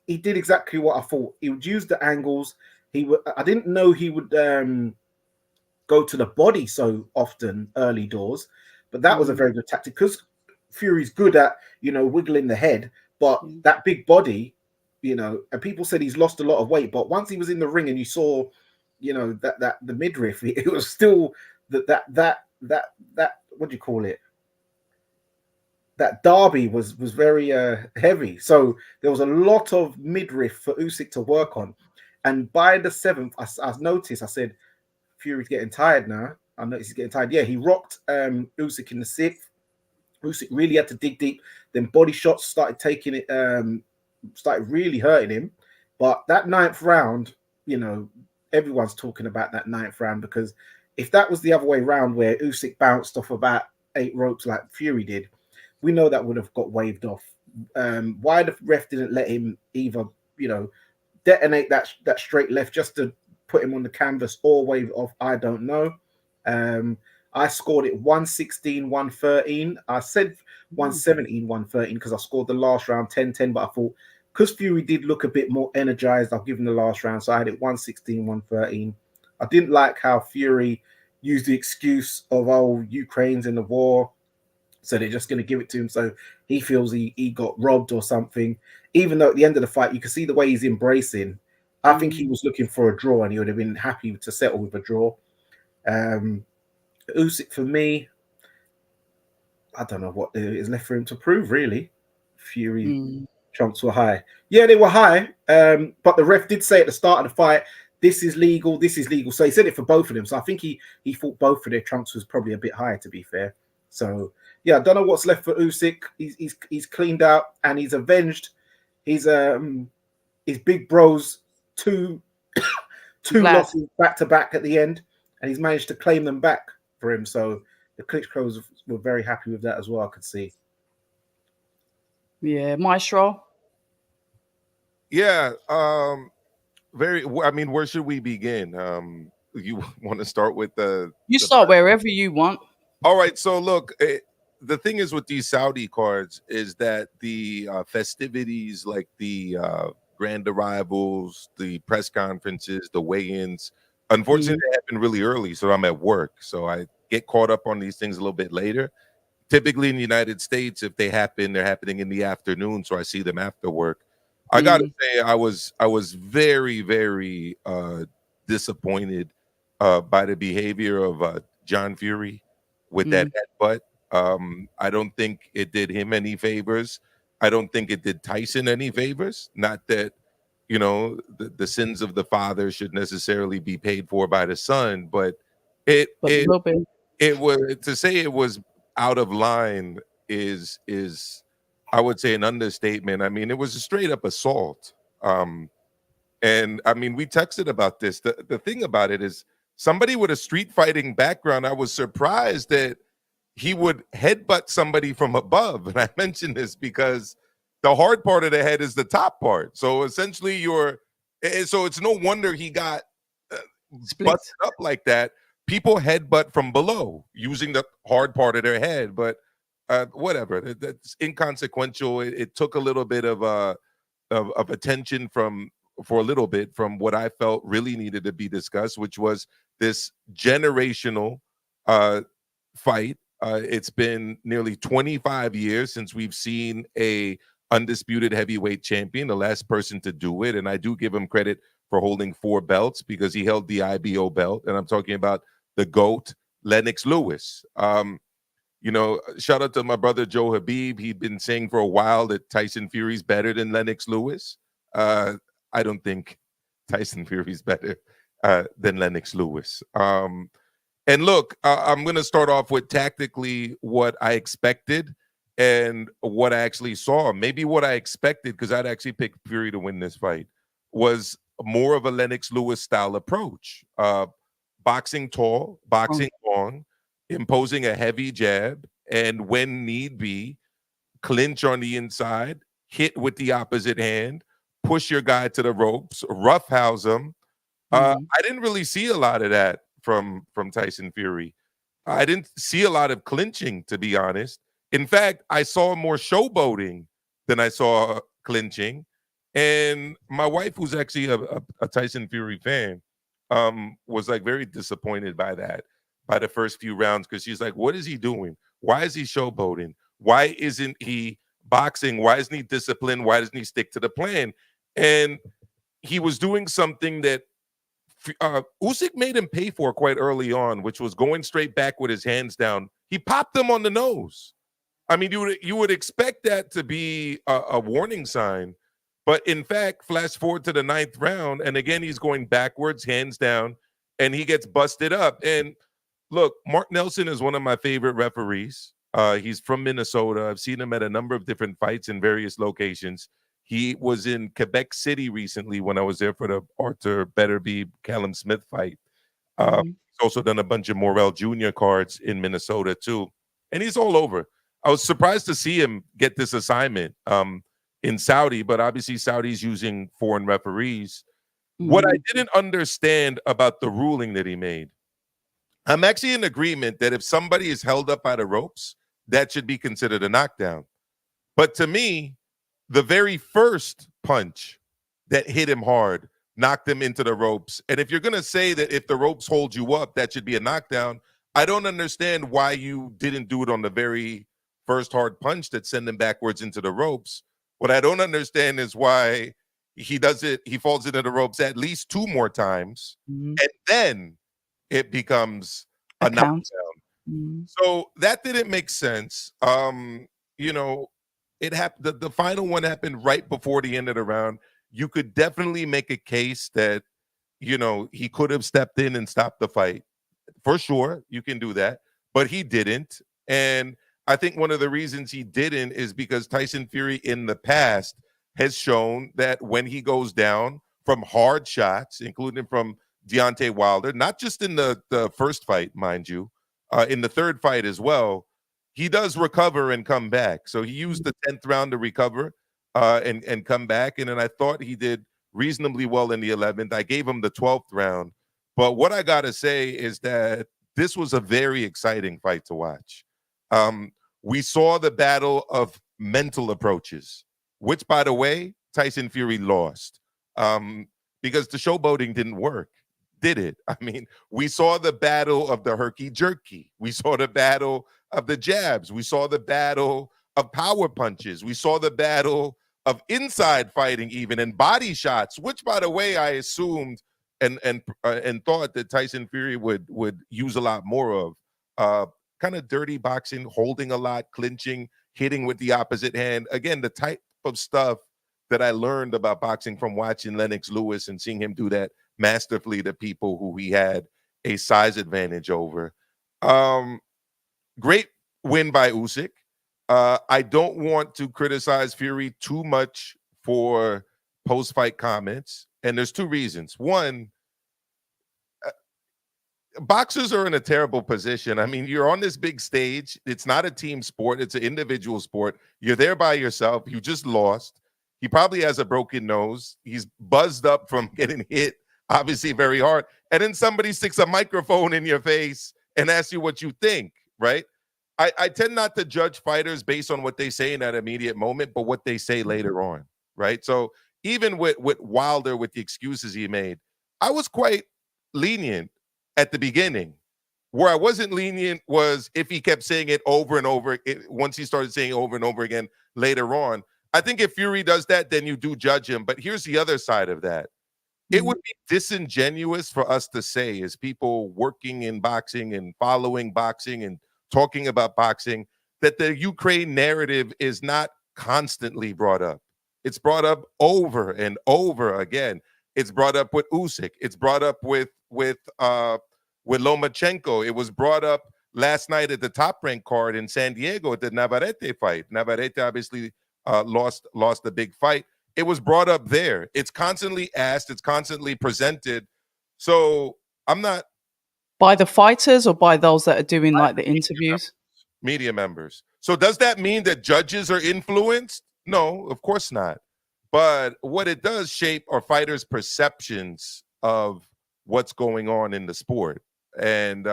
he did exactly what I thought. He would use the angles. I didn't know he would go to the body so often early doors, but that was a very good tactic, because Fury's good at, wiggling the head, but that big body, and people said he's lost a lot of weight, but once he was in the ring and you saw, that the midriff, it was still that what do you call it? That derby was very heavy. So there was a lot of midriff for Usyk to work on. And by the 7th, I noticed, I said, Fury's getting tired now. I noticed he's getting tired. Yeah, he rocked Usyk in the 6th. Usyk really had to dig deep. Then body shots started taking it, started really hurting him. But that 9th round, everyone's talking about that 9th round, because if that was the other way around, where Usyk bounced off about 8 ropes like Fury did, we know that would have got waved off. Why the ref didn't let him either, detonate that straight left just to put him on the canvas or wave it off, I don't know. I scored it 116, 113. I said 117, 113 because I scored the last round 10-10, but I thought, because Fury did look a bit more energized, I'll give him the last round. So I had it 116, 113. I didn't like how Fury used the excuse of, Ukraine's in the war, so they're just going to give it to him. So he feels he got robbed or something. Even though at the end of the fight, you can see the way he's embracing. I think he was looking for a draw, and he would have been happy to settle with a draw. Usyk, for me, I don't know what is left for him to prove, really. Fury trumps were high. Yeah, they were high, but the ref did say at the start of the fight, this is legal, this is legal. So he said it for both of them. So I think he thought both of their trumps was probably a bit higher, to be fair. So, yeah, I don't know what's left for Usyk. He's cleaned out and he's avenged his big bro's two losses back-to-back at the end, and he's managed to claim them back for him. So the Klitschko's were very happy with that as well, I could see. Yeah, Maestro. Yeah, where should we begin? You want to start with You start wherever you want. All right, so look, the thing is with these Saudi cards is that the festivities, like the grand arrivals, the press conferences, the weigh-ins, unfortunately, they happen really early. So I'm at work, so I get caught up on these things a little bit later. Typically in the United States, if they happen, they're happening in the afternoon, so I see them after work. I gotta say, I was very, very disappointed by the behavior of John Fury with that headbutt. I don't think it did him any favors. I don't think it did Tyson any favors. Not that, the sins of the father should necessarily be paid for by the son, but it was, to say it was out of line is I would say an understatement. I mean, it was a straight up assault. And I mean, we texted about this. The thing about it is, somebody with a street fighting background, I was surprised that he would headbutt somebody from above. And I mentioned this because the hard part of the head is the top part. So essentially so it's no wonder he got busted up like that. People headbutt from below using the hard part of their head, but whatever. That's inconsequential. It took a little bit of attention for a little bit from what I felt really needed to be discussed, which was this generational fight. It's been nearly 25 years since we've seen a undisputed heavyweight champion, the last person to do it. And I do give him credit for holding 4 belts, because he held the IBO belt. And I'm talking about the GOAT, Lennox Lewis. Shout out to my brother Joe Habib. He'd been saying for a while that Tyson Fury's better than Lennox Lewis. I don't think Tyson Fury's better than Lennox Lewis. And look, I'm going to start off with tactically what I expected and what I actually saw. Maybe what I expected, because I'd actually picked Fury to win this fight, was more of a Lennox Lewis style approach. boxing tall, boxing long, imposing a heavy jab, and when need be, clinch on the inside, hit with the opposite hand, push your guy to the ropes, roughhouse him. I didn't really see a lot of that from Tyson Fury. I didn't see a lot of clinching, to be honest. In fact, I saw more showboating than I saw clinching. And my wife, who's actually a Tyson Fury fan, was like very disappointed by that, by the first few rounds, because she's like, what is he doing? Why is he showboating? Why isn't he boxing? Why isn't he disciplined? Why doesn't he stick to the plan? And he was doing something that Usyk made him pay for quite early on, which was going straight back with his hands down. He popped him on the nose. I mean, you would expect that to be a warning sign, but in fact, flash forward to the 9th round, and again he's going backwards, hands down, and he gets busted up. And look, Mark Nelson is one of my favorite referees. He's from Minnesota. I've seen him at a number of different fights in various locations. He was in Quebec City recently when I was there for the Arthur Betterby Callum Smith fight. He's also done a bunch of Morrell Jr. cards in Minnesota too, and he's all over. I was surprised to see him get this assignment in Saudi, but obviously Saudi's using foreign referees. What I didn't understand about the ruling that he made, I'm actually in agreement that if somebody is held up by the ropes, that should be considered a knockdown. But to me, the very first punch that hit him hard knocked him into the ropes. And if you're going to say that if the ropes hold you up, that should be a knockdown, I don't understand why you didn't do it on the very first hard punch that sent him backwards into the ropes. What I don't understand is why he does it. He falls into the ropes at least 2 more times, and then it becomes a knockdown. So that didn't make sense. You know, it happened. The final one happened right before the end of the round. You could definitely make a case that, you know, he could have stepped in and stopped the fight. For sure, you can do that, but he didn't. And I think one of the reasons he didn't is because Tyson Fury in the past has shown that when he goes down from hard shots, including from Deontay Wilder, not just in the first fight, mind you, in the 3rd fight as well, he does recover and come back. So he used the 10th round to recover and come back. And then I thought he did reasonably well in the 11th. I gave him the 12th round. But what I got to say is that this was a very exciting fight to watch. We saw the battle of mental approaches, which, by the way, Tyson Fury lost because the showboating didn't work, did it? I mean, we saw the battle of the herky-jerky. We saw the battle of the jabs. We saw the battle of power punches. We saw the battle of inside fighting even, and body shots, which, by the way, I assumed and thought that Tyson Fury would use a lot more of. Kind of dirty boxing, holding a lot, clinching, hitting with the opposite hand. Again, the type of stuff that I learned about boxing from watching Lennox Lewis and seeing him do that masterfully to people who he had a size advantage over. Great win by Usyk. I don't want to criticize Fury too much for post-fight comments, and there's 2 reasons. One, boxers are in a terrible position. I mean, you're on this big stage. It's not a team sport. It's an individual sport. You're there by yourself. You just lost. He probably has a broken nose. He's buzzed up from getting hit, obviously very hard. And then somebody sticks a microphone in your face and asks you what you think, right? I tend not to judge fighters based on what they say in that immediate moment, but what they say later on, right? So even with Wilder, with the excuses he made, I was quite lenient at the beginning. Where I wasn't lenient was if he kept saying it over and over, once he started saying it over and over again later on. I think if Fury does that, then you do judge him. But here's the other side of that. It would be disingenuous for us to say, as people working in boxing and following boxing and talking about boxing, that the Ukraine narrative is not constantly brought up. It's brought up over and over again. It's brought up with Usyk. It's brought up with Lomachenko. It was brought up last night at the Top Rank card in San Diego at the Navarrete fight. Navarrete obviously lost the big fight. It was brought up there. It's constantly asked. It's constantly presented. So I'm not By the fighters or by those that are doing like the interviews? Media members. So does that mean that judges are influenced? No, of course not. But what it does shape our fighters' perceptions of what's going on in the sport. And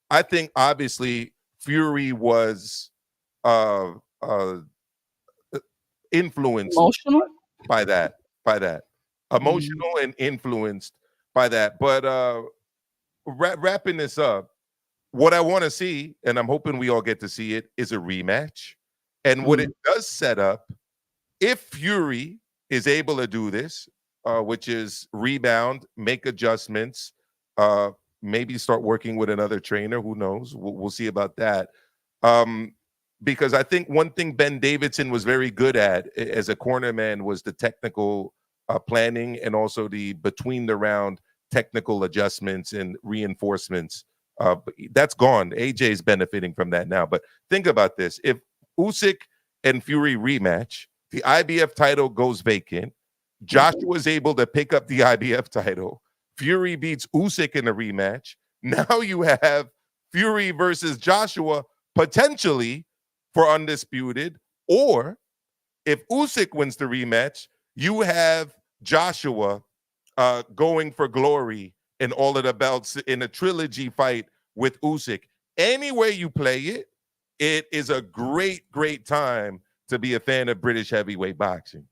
I think obviously Fury was influenced Emotional? by that. Emotional and influenced by that. But wrapping this up, what I want to see, and I'm hoping we all get to see it, is a rematch. And what it does set up, if Fury is able to do this, which is rebound, make adjustments, maybe start working with another trainer. Who knows? We'll see about that. Because I think one thing Ben Davidson was very good at as a cornerman was the technical planning and also the between the round technical adjustments and reinforcements. That's gone. AJ is benefiting from that now. But think about this. If Usyk and Fury rematch, the IBF title goes vacant. Joshua is able to pick up the IBF title. Fury beats Usyk in a rematch. Now you have Fury versus Joshua potentially for undisputed. Or if Usyk wins the rematch, you have Joshua going for glory in all of the belts in a trilogy fight with Usyk. Any way you play it, it is a great, great time to be a fan of British heavyweight boxing.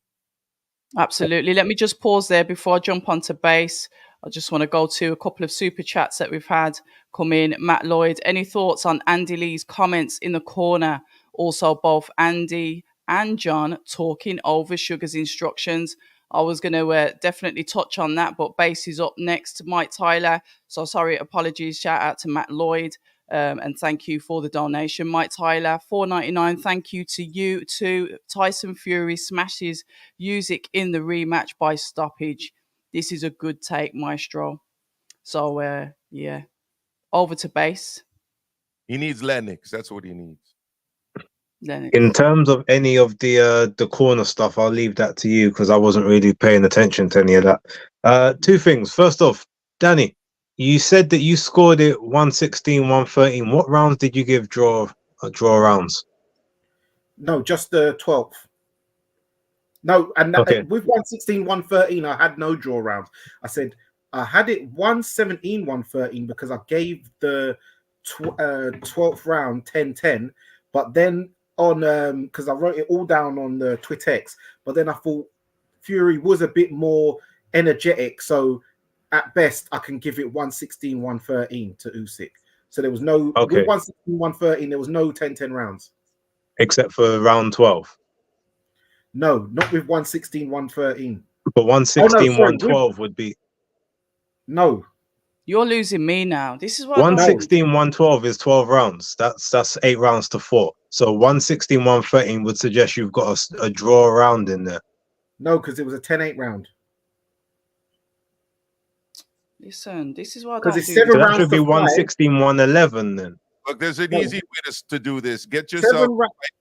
Absolutely. Let me just pause there before I jump onto base. I just want to go to a couple of super chats that we've had come in. Matt Lloyd, any thoughts on Andy Lee's comments in the corner? Also, both Andy and John talking over Sugar's instructions. I was going to definitely touch on that, but base is up next. Mike Tyler. So sorry, apologies. Shout out to Matt Lloyd. And thank you for the donation. Mike Tyler, $4.99. Thank you to you too. Tyson Fury smashes Usyk in the rematch by stoppage. This is a good take, Maestro. So, yeah. Over to base. He needs Lennox. That's what he needs. Lennox. In terms of any of the corner stuff, I'll leave that to you because I wasn't really paying attention to any of that. Two things. First off, Dani, you said that you scored it 116, 113. What rounds did you give draw rounds? No, just the 12th. No, and Okay. with 116, 113, I had no draw rounds. I said I had it 117, 113 because I gave the 12th round 10-10, but then on because I wrote it all down on the TwitX, but then I thought Fury was a bit more energetic, so at best I can give it 116, 113 to Usyk. So there was no with 116, 113, there was no 10-10 rounds. Except for round 12. No, not with 116, 113. But 116, 112 would be. No. You're losing me now. This is what 116, 112 is 12 rounds. That's 8 rounds to 4. So 116, 113 would suggest you've got a draw round in there. No, because it was a 10-8 round. Listen, this is what because it's 5. 7 So rounds. that should be 116, 111 then. Look, there's an easy way to do this. Get yourself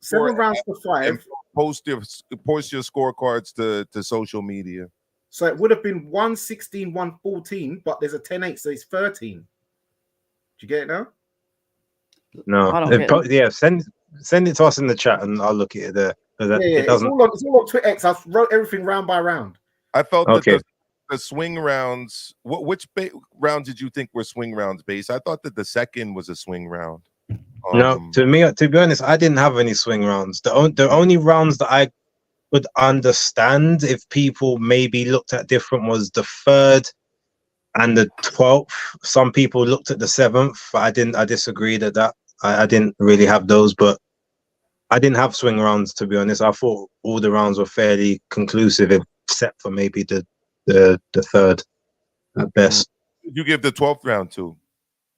7 rounds to 5. Post your scorecards to social media. So it would have been 116, 114, but there's a 10-8, so it's 13. Do you get it now? No. Yeah, send it to us in the chat and I'll look at it there. It doesn't... it's all on TwitX. I wrote everything round by round. I felt that the swing rounds. Which rounds did you think were swing rounds, Base? I thought that the second was a swing round. No, to be honest, I didn't have any swing rounds. The only rounds that I would understand if people maybe looked at different was the 3rd and the 12th. Some people looked at the 7th. I disagree that I didn't really have those, but I didn't have swing rounds, to be honest. I thought all the rounds were fairly conclusive, except for maybe the 3rd at best. You give the 12th round to?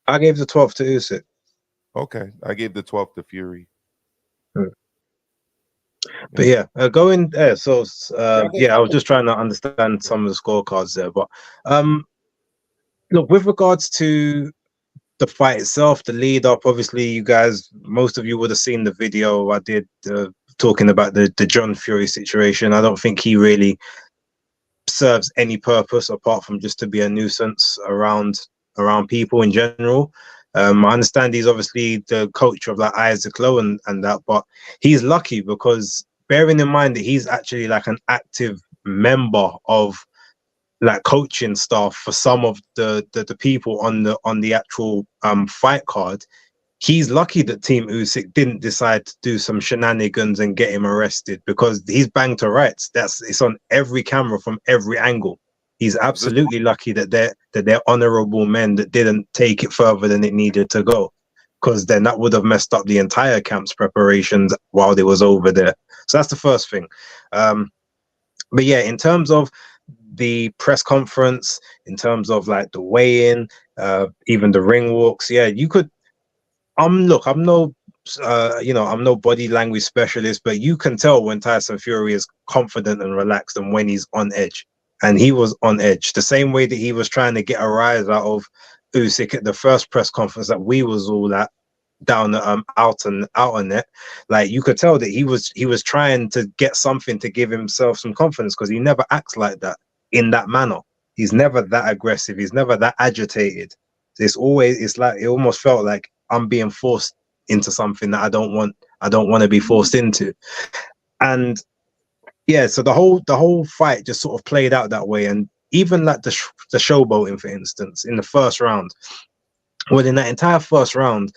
I gave the 12th to Usyk. Okay, I gave the 12th to Fury. But yeah, going there. So I was just trying to understand some of the scorecards there. But look, with regards to the fight itself, the lead up, obviously, you guys, most of you would have seen the video I did talking about the John Fury situation. I don't think he really serves any purpose apart from just to be a nuisance around around people in general. I understand he's obviously the coach of like Isaac Lowe and that, but he's lucky because bearing in mind that he's actually like an active member of like coaching staff for some of the people on the actual fight card. He's lucky that Team Usyk didn't decide to do some shenanigans and get him arrested, because he's banged to rights. It's on every camera from every angle. He's absolutely lucky that they're honorable men that didn't take it further than it needed to go, because then that would have messed up the entire camp's preparations while they was over there. So that's the first thing. But yeah, in terms of the press conference, in terms of like the weigh-in, even the ring walks, yeah, you could. Look, I'm no body language specialist, but you can tell when Tyson Fury is confident and relaxed and when he's on edge. And he was on edge, the same way that he was trying to get a rise out of Usyk at the first press conference that we was all at down at out on it. Like, you could tell that he was trying to get something to give himself some confidence, because he never acts like that in that manner. He's never that aggressive. He's never that agitated. It's like it almost felt like I'm being forced into something that I don't want to be forced into. And yeah, so the whole fight just sort of played out that way. And even like the showboating, for instance, in the first round, well, in that entire first round,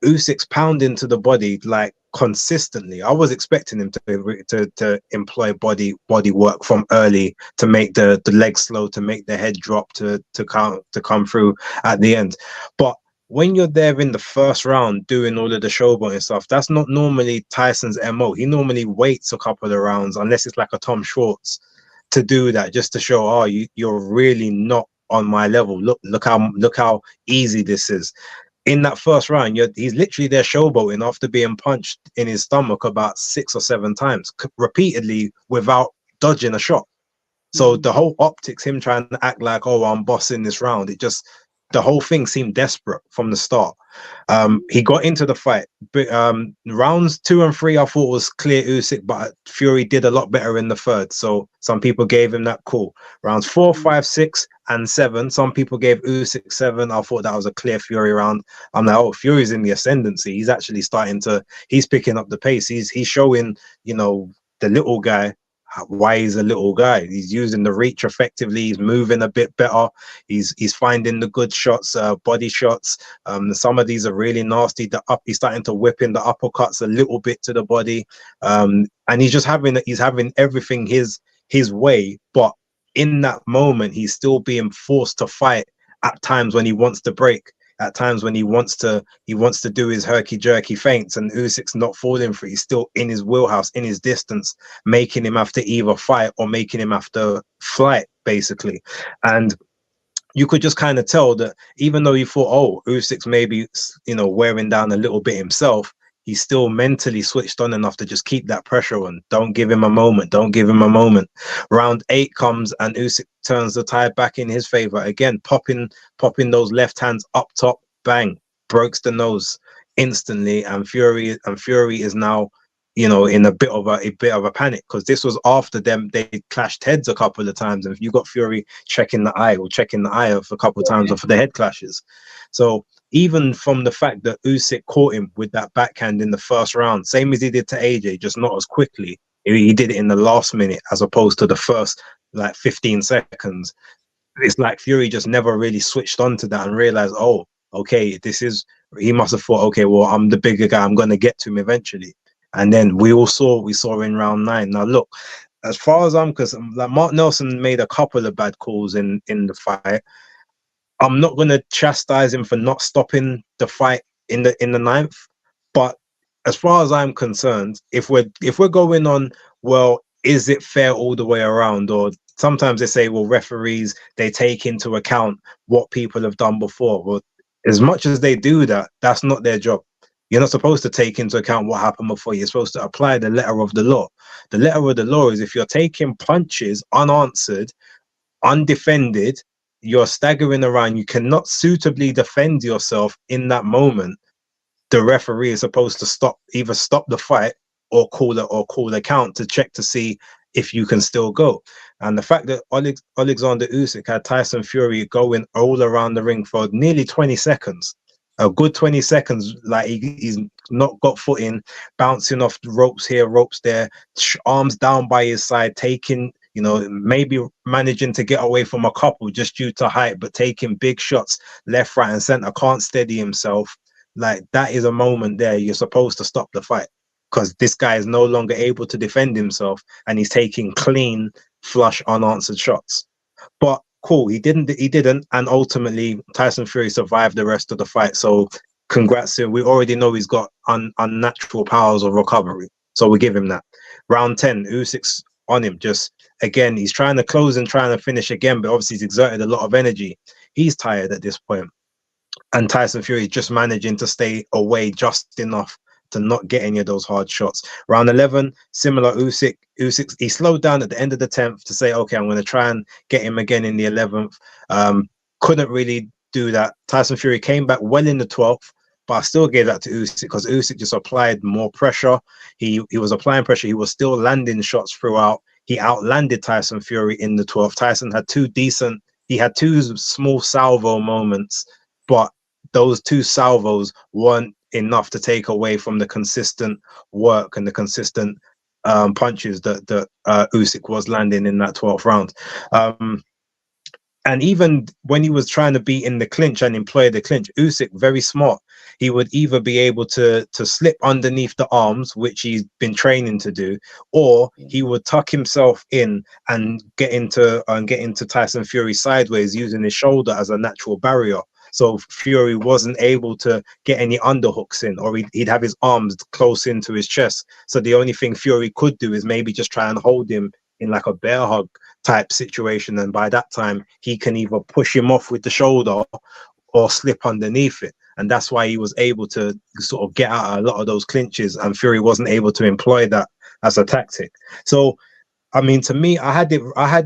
Usyk's pounding to the body like consistently. I was expecting him to employ body work from early to make the legs slow, to make the head drop, to come through at the end. But when you're there in the first round doing all of the showboating stuff, that's not normally Tyson's MO. He normally waits a couple of rounds, unless it's like a Tom Schwartz, to do that, just to show, oh, you're really not on my level. Look how easy this is. In that first round, he's literally there showboating after being punched in his stomach about 6 or 7 times, repeatedly, without dodging a shot. So the whole optics, him trying to act like, oh, I'm bossing this round, the whole thing seemed desperate from the start. He got into the fight. But, rounds 2 and 3, I thought was clear Usyk, but Fury did a lot better in the third. So some people gave him that call. Rounds 4, 5, 6, and 7, some people gave Usyk 7. I thought that was a clear Fury round. I'm like, oh, Fury's in the ascendancy. He's actually he's picking up the pace. He's showing, the little guy why he's a little guy. He's using the reach effectively. He's moving a bit better. He's finding the good shots, body shots. Some of these are really nasty. He's starting to whip in the uppercuts a little bit to the body, and he's having everything his way. But in that moment, he's still being forced to fight at times when he wants to break. At times when he wants to do his herky-jerky feints, and Usyk's not falling for it. He's still in his wheelhouse, in his distance, making him have to either fight or making him have to flight, basically. And you could just kind of tell that even though you thought, oh, Usyk's maybe, wearing down a little bit himself, he's still mentally switched on enough to just keep that pressure on. Don't give him a moment. Round 8 comes and Usyk turns the tide back in his favor. Again, popping those left hands up top, bang, breaks the nose instantly. And Fury is now, in a bit of a panic, because this was after they clashed heads a couple of times. And if you got Fury checking the eye a couple of times for the head clashes. So even from the fact that Usyk caught him with that backhand in the first round, same as he did to AJ, just not as quickly. He did it in the last minute as opposed to the first 15 seconds. It's like Fury just never really switched on to that and realized, oh, okay, he must have thought, okay, well, I'm the bigger guy, I'm going to get to him eventually. And then we saw in round 9. Now, look, as far as I'm concerned, like, Mark Nelson made a couple of bad calls in the fight. I'm not going to chastise him for not stopping the fight in the 9th, but as far as I'm concerned, if we're going on, well, is it fair all the way around? Or sometimes they say, well, referees, they take into account what people have done before. Well, as much as they do that, that's not their job. You're not supposed to take into account what happened before. You're supposed to apply the letter of the law. The letter of the law is if you're taking punches unanswered, undefended, you're staggering around, you cannot suitably defend yourself in that moment, the referee is supposed to either stop the fight or call a count to check to see if you can still go. And the fact that Alexander Usyk had Tyson Fury going all around the ring for nearly 20 seconds, a good 20 seconds, like he's not got footing, bouncing off the ropes here, ropes there, arms down by his side, taking, you know, maybe managing to get away from a couple just due to height, but taking big shots left, right, and center, can't steady himself. Like, that is a moment there you're supposed to stop the fight, because this guy is no longer able to defend himself and he's taking clean, flush, unanswered shots. But cool, he didn't, and ultimately Tyson Fury survived the rest of the fight. So congrats to him. We already know he's got unnatural powers of recovery, so we give him that. Round 10, Usyk's on him. Just again, he's trying to close and trying to finish again, but obviously he's exerted a lot of energy. He's tired at this point, and Tyson Fury just managing to stay away just enough to not get any of those hard shots. Round 11, similar. Usyk, he slowed down at the end of the 10th to say, okay, I'm going to try and get him again in the 11th. Couldn't really do that. Tyson Fury came back well in the 12th, but I still gave that to Usyk because Usyk just applied more pressure. He was applying pressure. He was still landing shots throughout. He outlanded Tyson Fury in the 12th. Tyson had he had two small salvo moments, but those two salvos weren't enough to take away from the consistent work and the consistent punches that Usyk was landing in that 12th round. And even when he was trying to be in the clinch and employ the clinch, Usyk, very smart. He would either be able to slip underneath the arms, which he's been training to do, or he would tuck himself in and get into Tyson Fury sideways using his shoulder as a natural barrier. So Fury wasn't able to get any underhooks in, or he'd have his arms close into his chest. So the only thing Fury could do is maybe just try and hold him in like a bear hug type situation. And by that time, he can either push him off with the shoulder or slip underneath it. And that's why he was able to sort of get out a lot of those clinches, and Fury wasn't able to employ that as a tactic. So, I mean, to me, I had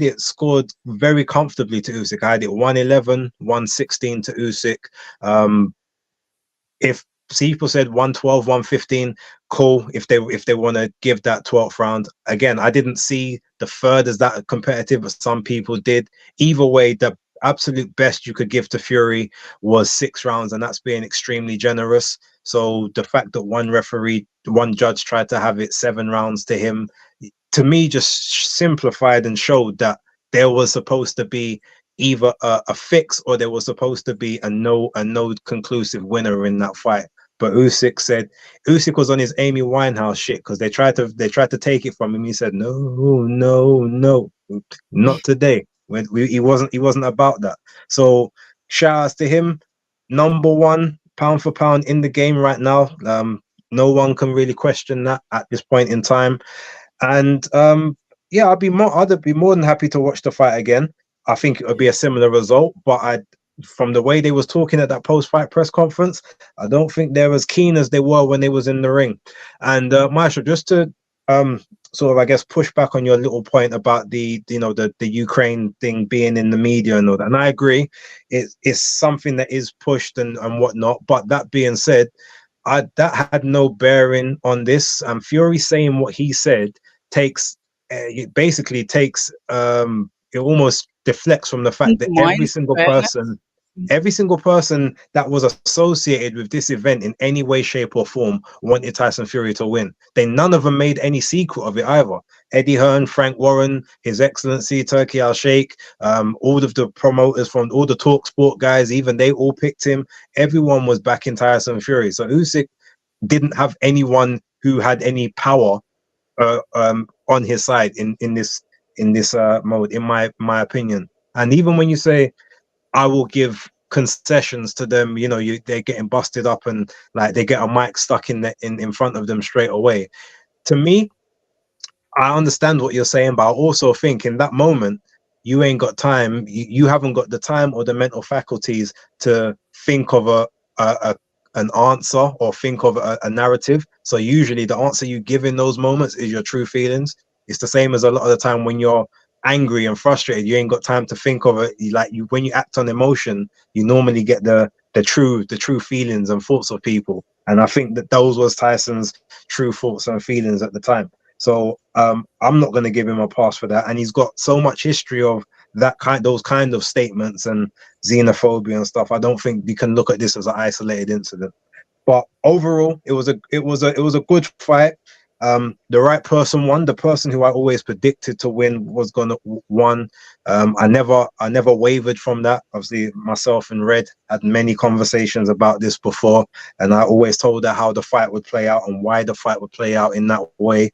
it scored very comfortably to Usyk. I had it 111, 116 to Usyk. If people said 112, 115, cool. If they want to give that 12th round, again, I didn't see the third as that competitive, but some people did. Either way, the absolute best you could give to Fury was 6 rounds, and that's being extremely generous. So the fact that one judge tried to have it 7 rounds to him, to me, just simplified and showed that there was supposed to be either a fix, or there was supposed to be a no conclusive winner in that fight. But Usyk was on his Amy Winehouse shit, because they tried to take it from him. He said, no, not today. He wasn't about that. So shout outs to him. Number 1 pound for pound in the game right now. No one can really question that at this point in time. And yeah, I'd be more than happy to watch the fight again. I think it would be a similar result, but from the way they was talking at that post-fight press conference, I don't think they're as keen as they were when they was in the ring. And Maestro, just to sort of, I guess, push back on your little point about the Ukraine thing being in the media and all that, and I agree, it's something that is pushed and whatnot. But that being said, that had no bearing on this. Fury saying what he said basically takes it almost deflects from the fact that every single person that was associated with this event in any way, shape, or form wanted Tyson Fury to win. None of them made any secret of it either. Eddie Hearn, Frank Warren, His Excellency Turki Al-Sheikh, all of the promoters from all the TalkSport guys, even they all picked him. Everyone was backing Tyson Fury. So Usyk didn't have anyone who had any power on his side in this mode, in my opinion. And even when you say I will give concessions to them, they're getting busted up and like they get a mic stuck in front of them straight away. To me, I understand what you're saying, but I also think in that moment you ain't got time. You haven't got the time or the mental faculties to think of an answer or think of a narrative. So usually the answer you give in those moments is your true feelings. It's the same as a lot of the time when you're angry and frustrated, you ain't got time to think of it. When you act on emotion, you normally get the true feelings and thoughts of people. And I think that those was Tyson's true thoughts and feelings at the time. So I'm not going to give him a pass for that. And he's got so much history of those kind of statements and xenophobia and stuff. I don't think you can look at this as an isolated incident. But overall, it was a good fight. The right person won. The person who I always predicted to win was gonna won. I never wavered from that. Obviously, myself and Red had many conversations about this before, and I always told her how the fight would play out and why the fight would play out in that way.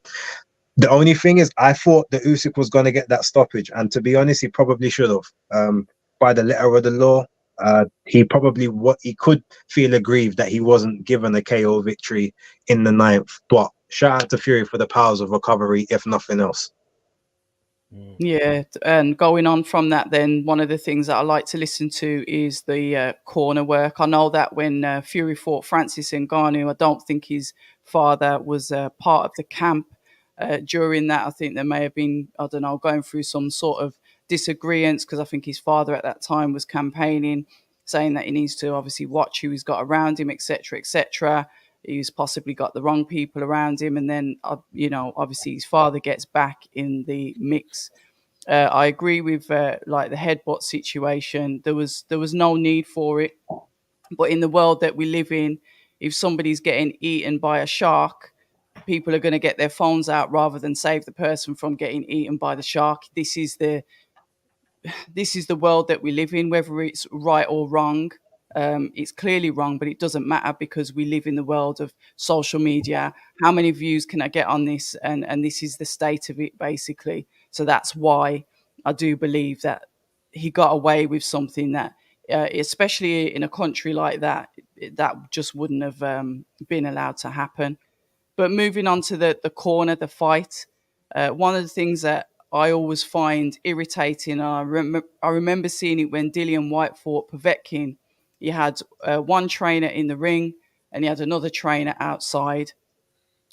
The only thing is, I thought that Usyk was going to get that stoppage, and to be honest, he probably should have. By the letter of the law, he could feel aggrieved that he wasn't given a KO victory in the 9th. But shout out to Fury for the powers of recovery, if nothing else. Yeah, and going on from that, then one of the things that I like to listen to is the corner work. I know that when Fury fought Francis Ngannou, I don't think his father was part of the camp during that. I think there may have been, I don't know, going through some sort of disagreements, because I think his father at that time was campaigning, saying that he needs to obviously watch who he's got around him, etc., etc. He's possibly got the wrong people around him, and then obviously his father gets back in the mix. I agree with like the headbutt situation. There was no need for it, but in the world that we live in, if somebody's getting eaten by a shark, people are going to get their phones out rather than save the person from getting eaten by the shark. This is the world that we live in, whether it's right or wrong. It's clearly wrong, but it doesn't matter because we live in the world of social media. How many views can I get on this? And this is the state of it, basically. So that's why I do believe that he got away with something that, especially in a country like that, that just wouldn't have been allowed to happen. But moving on to the corner, the fight, one of the things that I always find irritating, I remember seeing it when Dillian White fought Povetkin. He had one trainer in the ring and he had another trainer outside,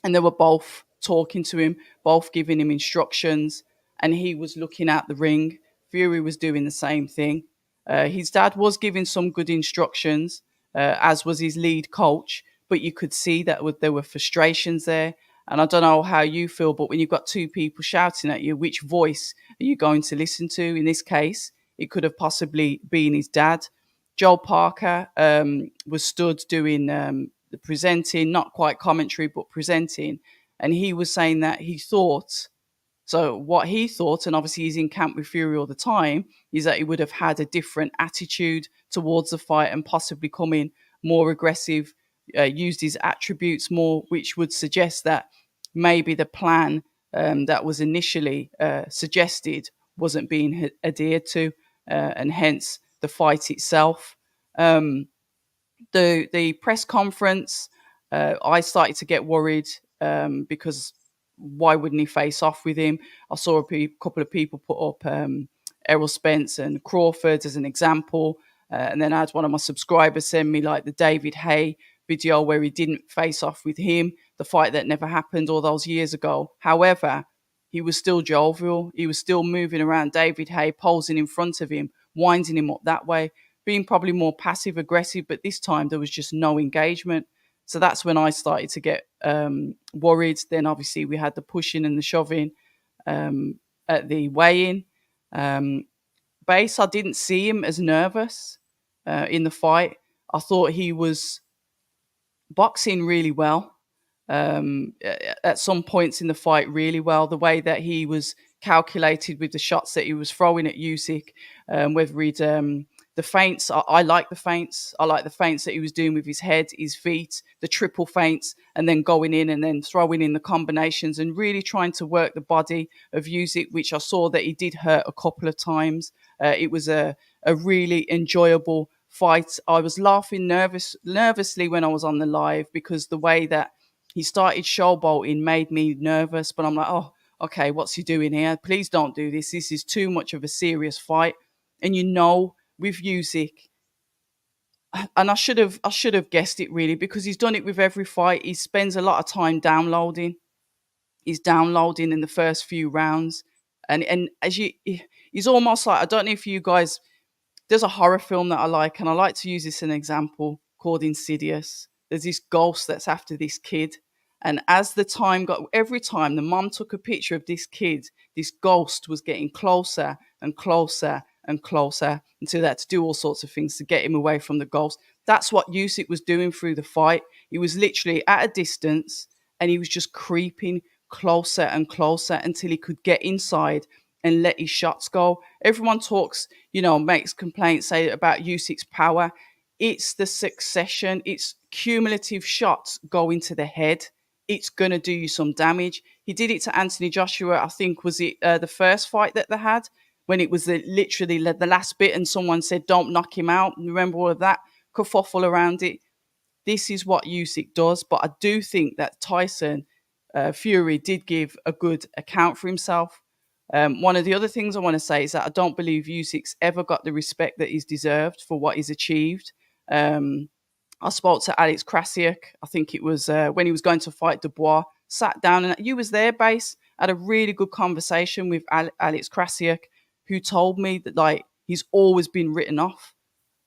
and they were both talking to him, both giving him instructions, and he was looking at the ring. Fury was doing the same thing. His dad was giving some good instructions, as was his lead coach, but you could see that there were frustrations there. And I don't know how you feel, but when you've got two people shouting at you, which voice are you going to listen to? In this case, it could have possibly been his dad. Joel Parker was stood doing the presenting, not quite commentary, but presenting. And he was saying that he thought, so what he thought, and obviously he's in camp with Fury all the time, is that he would have had a different attitude towards the fight and possibly come in more aggressive, used his attributes more, which would suggest that maybe the plan that was initially suggested wasn't being adhered to, and hence the fight itself. The press conference, I started to get worried because why wouldn't he face off with him? I saw a couple of people put up Errol Spence and Crawford as an example. And then I had one of my subscribers send me like the David Haye video where he didn't face off with him, the fight that never happened all those years ago. However, he was still jovial. He was still moving around David Haye, posing in front of him, winding him up that way, being probably more passive aggressive. But this time there was just no engagement. So that's when I started to get worried. Then obviously we had the pushing and the shoving at the weigh-in. Base, I didn't see him as nervous in the fight. I thought he was boxing really well. At some points in the fight, really well. The way that he was calculated with the shots that he was throwing at Usyk, whether he'd the feints. I like the feints. I like the feints that he was doing with his head, his feet, the triple feints, and then going in and then throwing in the combinations and really trying to work the body of Usyk, which I saw that he did hurt a couple of times. It was a really enjoyable fight. I was laughing nervously when I was on the live because the way that he started showboating made me nervous. But I'm like, oh, okay, what's he doing here? Please don't do this. This is too much of a serious fight. And with Usyk, and I should have guessed it really because he's done it with every fight. He spends a lot of time downloading. He's downloading in the first few rounds, and he's almost like, I don't know if you guys. There's a horror film that I like, and I like to use this as an example called Insidious. There's this ghost that's after this kid, And as the time got, every time the mom took a picture of this kid, this ghost was getting closer and closer and closer until they had to do all sorts of things to get him away from the ghost. That's what Usyk was doing through the fight. He was literally at a distance and he was just creeping closer and closer until he could get inside and let his shots go. Everyone talks, makes complaints, say about Usyk's power. It's the succession, it's cumulative shots going to the head. It's going to do you some damage. He did it to Anthony Joshua, I think, was it the first fight that they had, when it was literally the last bit and someone said, don't knock him out. Remember all of that kerfuffle around it? This is what Usyk does. But I do think that Tyson Fury did give a good account for himself. One of the other things I want to say is that I don't believe Usyk's ever got the respect that he's deserved for what he's achieved. I spoke to Alex Krasiak, I think it was when he was going to fight Dubois, sat down, and you was there, Base, had a really good conversation with Alex Krasiak, who told me that he's always been written off.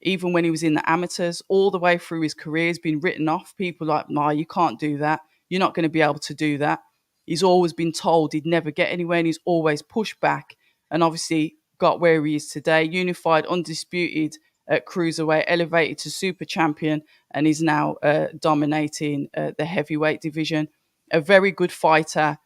Even when he was in the amateurs, all the way through his career, he's been written off. People like, nah, you can't do that. You're not going to be able to do that. He's always been told he'd never get anywhere, and he's always pushed back, and obviously got where he is today, unified, undisputed at cruiserweight, elevated to super champion, and is now dominating the heavyweight division. A very good fighter.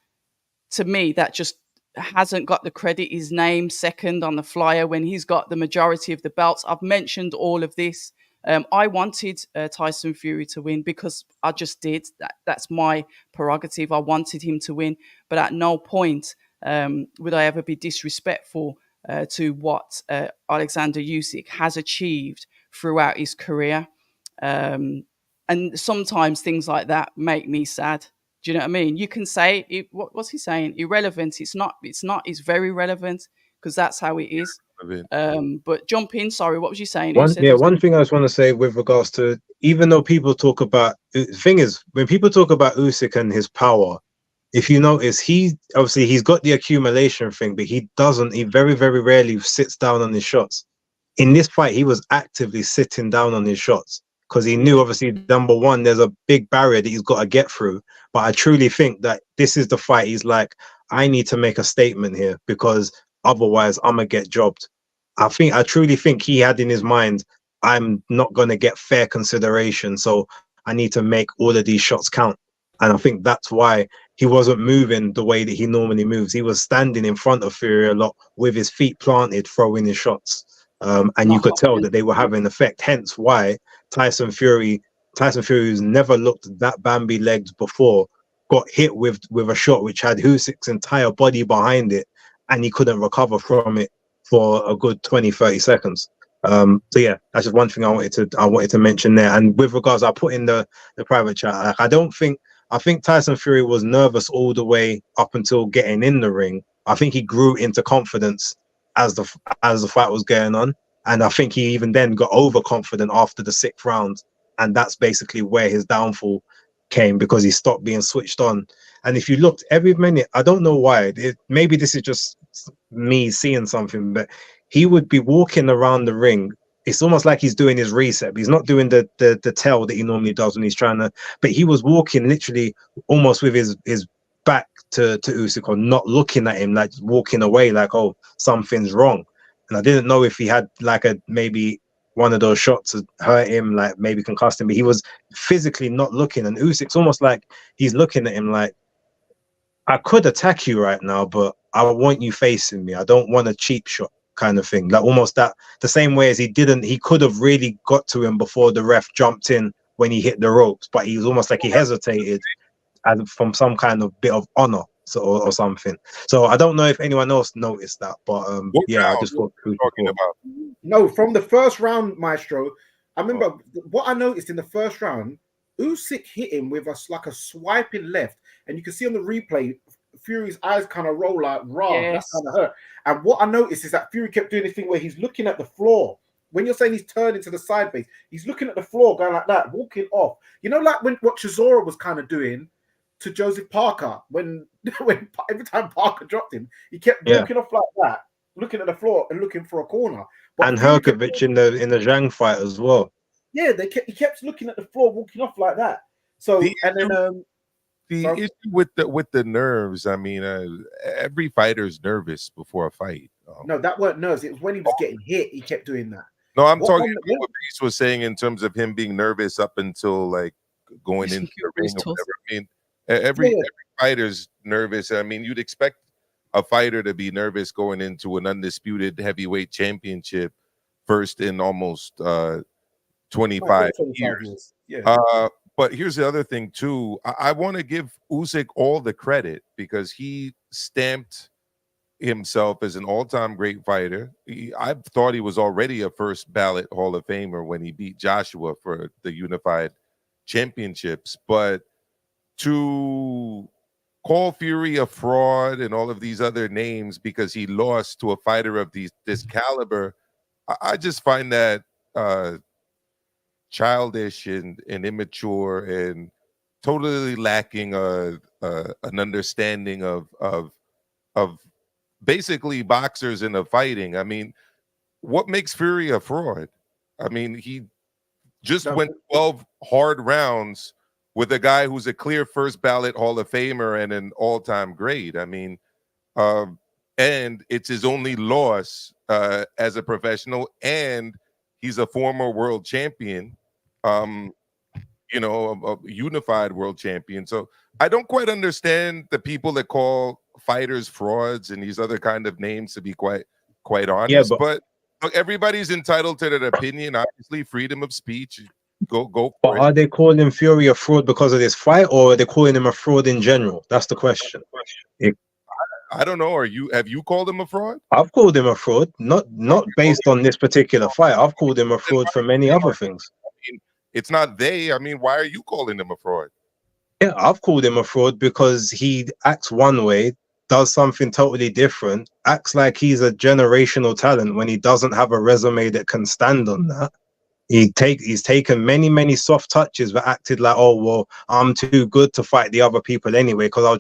To me, that just hasn't got the credit. His name second on the flyer when he's got the majority of the belts. I've mentioned all of this. I wanted Tyson Fury to win because I just did. That's my prerogative. I wanted him to win, but at no point would I ever be disrespectful to what Alexander Usyk has achieved throughout his career. And sometimes things like that make me sad. Do you know what I mean? You can say, what's he saying? Irrelevant. It's not. It's very relevant because that's how it is. But jump in. Sorry, what was you saying? One thing I just want to say with regards to, even though people talk about, the thing is, when people talk about Usyk and his power, if you notice, he's got the accumulation thing, but he very, very rarely sits down on his shots. In this fight, he was actively sitting down on his shots because he knew, obviously, number one, there's a big barrier that he's got to get through. But I truly think that this is the fight. He's like, I need to make a statement here because otherwise I'm going to get jobbed. I truly think he had in his mind, I'm not going to get fair consideration. So I need to make all of these shots count. And I think that's why he wasn't moving the way that he normally moves. He was standing in front of Fury a lot with his feet planted, throwing his shots. And you could tell that they were having effect. Hence why Tyson Fury, who's never looked that Bambi-legged before, got hit with a shot which had Usyk's entire body behind it, and he couldn't recover from it for a good 20-30 seconds. So yeah, that's just one thing I wanted to mention there. And with regards, I put in the private chat, I think Tyson Fury was nervous all the way up until getting in the ring. I think he grew into confidence as the fight was going on, and I think he even then got overconfident after the 6th round, and that's basically where his downfall came, because he stopped being switched on. And if you looked every minute, I don't know why, maybe this is just me seeing something, but he would be walking around the ring. It's almost like he's doing his reset. He's not doing the tell that he normally does when he's trying to, but he was walking literally almost with his back to Usyk, or not looking at him, like walking away, like, oh, something's wrong. And I didn't know if he had like maybe one of those shots that hurt him, like maybe concussed him, but he was physically not looking. And Usyk's almost like he's looking at him like, I could attack you right now, but I want you facing me. I don't want a cheap shot kind of thing. Like almost that the same way as he could have really got to him before the ref jumped in when he hit the ropes, but he was almost like he hesitated from some kind of bit of honor or something. So I don't know if anyone else noticed that, but I just thought talking about. No, from the first round, Maestro, I remember what I noticed in the first round, Usyk hit him with a swiping left, and you can see on the replay, Fury's eyes kind of roll like, raw. Yes. That kind of hurt. And what I noticed is that Fury kept doing this thing where he's looking at the floor. When you're saying he's turning to the side base, he's looking at the floor, going like that, walking off. You know, like what Chisora was kind of doing to Joseph Parker when every time Parker dropped him, he kept walking off like that, looking at the floor and looking for a corner. But and Herkovich in the Zhang fight as well. Yeah, he kept looking at the floor, walking off like that. So The So- issue with the nerves, I mean, every fighter's nervous before a fight. No, that weren't nerves. It was when he was getting hit. He kept doing that. No, I'm What talking one- about what Beast was saying in terms of him being nervous up until like going You into think the it was ring or tough? whatever. I mean, every Yeah. fighter's nervous. I mean, you'd expect a fighter to be nervous going into an undisputed heavyweight championship first in almost 25 years. Yeah. But here's the other thing too. I want to give Usyk all the credit because he stamped himself as an all-time great fighter. I thought he was already a first ballot Hall of Famer when he beat Joshua for the unified championships. But to call Fury a fraud and all of these other names because he lost to a fighter of this caliber, I just find that childish and immature and totally lacking an understanding of basically boxers in a fighting. I mean, what makes Fury a fraud? I mean, he just No. went 12 hard rounds with a guy who's a clear first ballot Hall of Famer and an all-time great. I mean, and it's his only loss as a professional, and he's a former world champion. A unified world champion. So I don't quite understand the people that call fighters frauds and these other kind of names, to be quite honest. But look, everybody's entitled to their opinion. Obviously, freedom of speech. Go for But it. are they calling Fury a fraud because of this fight, or are they calling him a fraud in general? That's the question. I don't know. Have you called him a fraud? I've called him a fraud, not based on this particular fight. I've called him a fraud for many other things. I mean, it's not they. I mean, why are you calling him a fraud? Yeah, I've called him a fraud because he acts one way, does something totally different, acts like he's a generational talent when he doesn't have a resume that can stand on that. He's taken many soft touches, but acted like, oh well, I'm too good to fight the other people anyway because I'll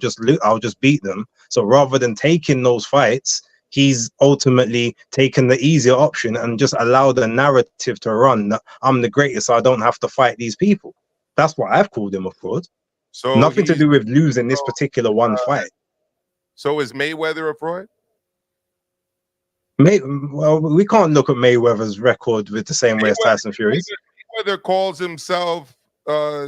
just beat them. So rather than taking those fights, he's ultimately taken the easier option and just allowed the narrative to run that I'm the greatest, so I don't have to fight these people. That's why I've called him a fraud. So Nothing to do with losing this particular one fight. So is Mayweather a fraud? Well, we can't look at Mayweather's record with the same way as Tyson Fury's. Mayweather calls himself the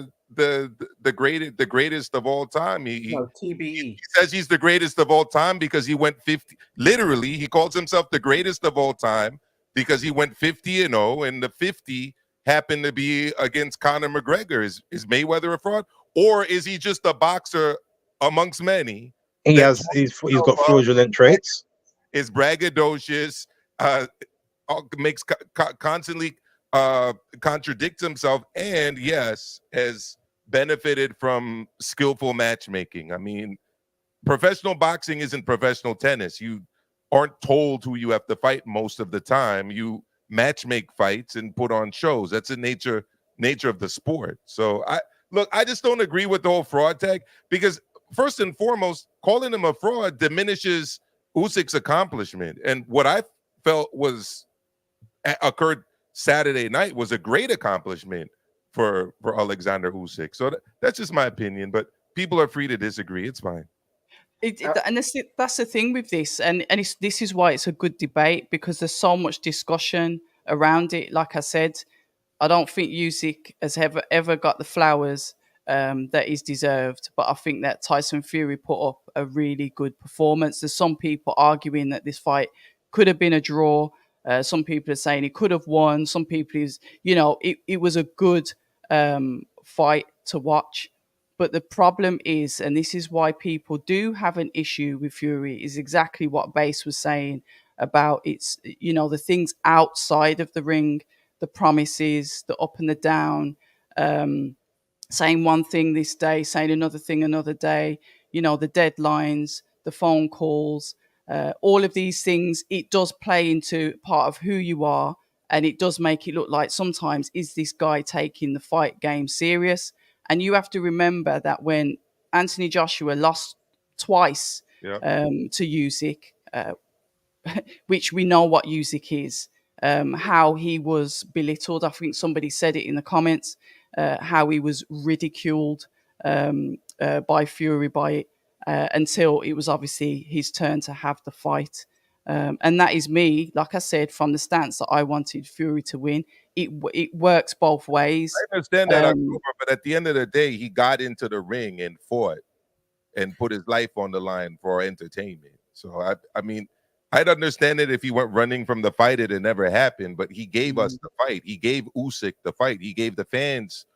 greatest of all time. He TBE. says he's the greatest of all time because he went 50. Literally, he calls himself the greatest of all time because he went 50-0, and the 50 happened to be against Conor McGregor. Is Mayweather a fraud, or is he just a boxer amongst many? He's got fraudulent traits. Is braggadocious, makes constantly contradicts himself, and yes, has benefited from skillful matchmaking. I mean, professional boxing isn't professional tennis. You aren't told who you have to fight most of the time. You matchmake fights and put on shows. That's the nature of the sport. So I just don't agree with the whole fraud tag because first and foremost, calling him a fraud diminishes Usyk's accomplishment. And what I felt occurred Saturday night was a great accomplishment for Alexander Usyk. So that's just my opinion, but people are free to disagree. It's fine. And that's the thing with this, and this is why it's a good debate because there's so much discussion around it. Like I said, I don't think Usyk has ever got the flowers that is deserved, but I think that Tyson Fury put up a really good performance. There's some people arguing that this fight could have been a draw. Some people are saying he could have won. Some people it was a good fight to watch. But the problem is, and this is why people do have an issue with Fury, is exactly what Base was saying about the things outside of the ring, the promises, the up and the down, saying one thing this day, saying another thing another day, the deadlines, the phone calls, all of these things, it does play into part of who you are. And it does make it look like sometimes, is this guy taking the fight game serious? And you have to remember that when Anthony Joshua lost twice to Usyk, which we know what Usyk is, how he was belittled. I think somebody said it in the comments, how he was ridiculed by Fury until it was obviously his turn to have the fight. And that is me, like I said, from the stance that I wanted Fury to win. It works both ways. I understand that, October, but at the end of the day, he got into the ring and fought and put his life on the line for our entertainment. So I mean, I'd understand it if he went running from the fight, it never happened. But he gave us the fight. He gave Usyk the fight. He gave the fans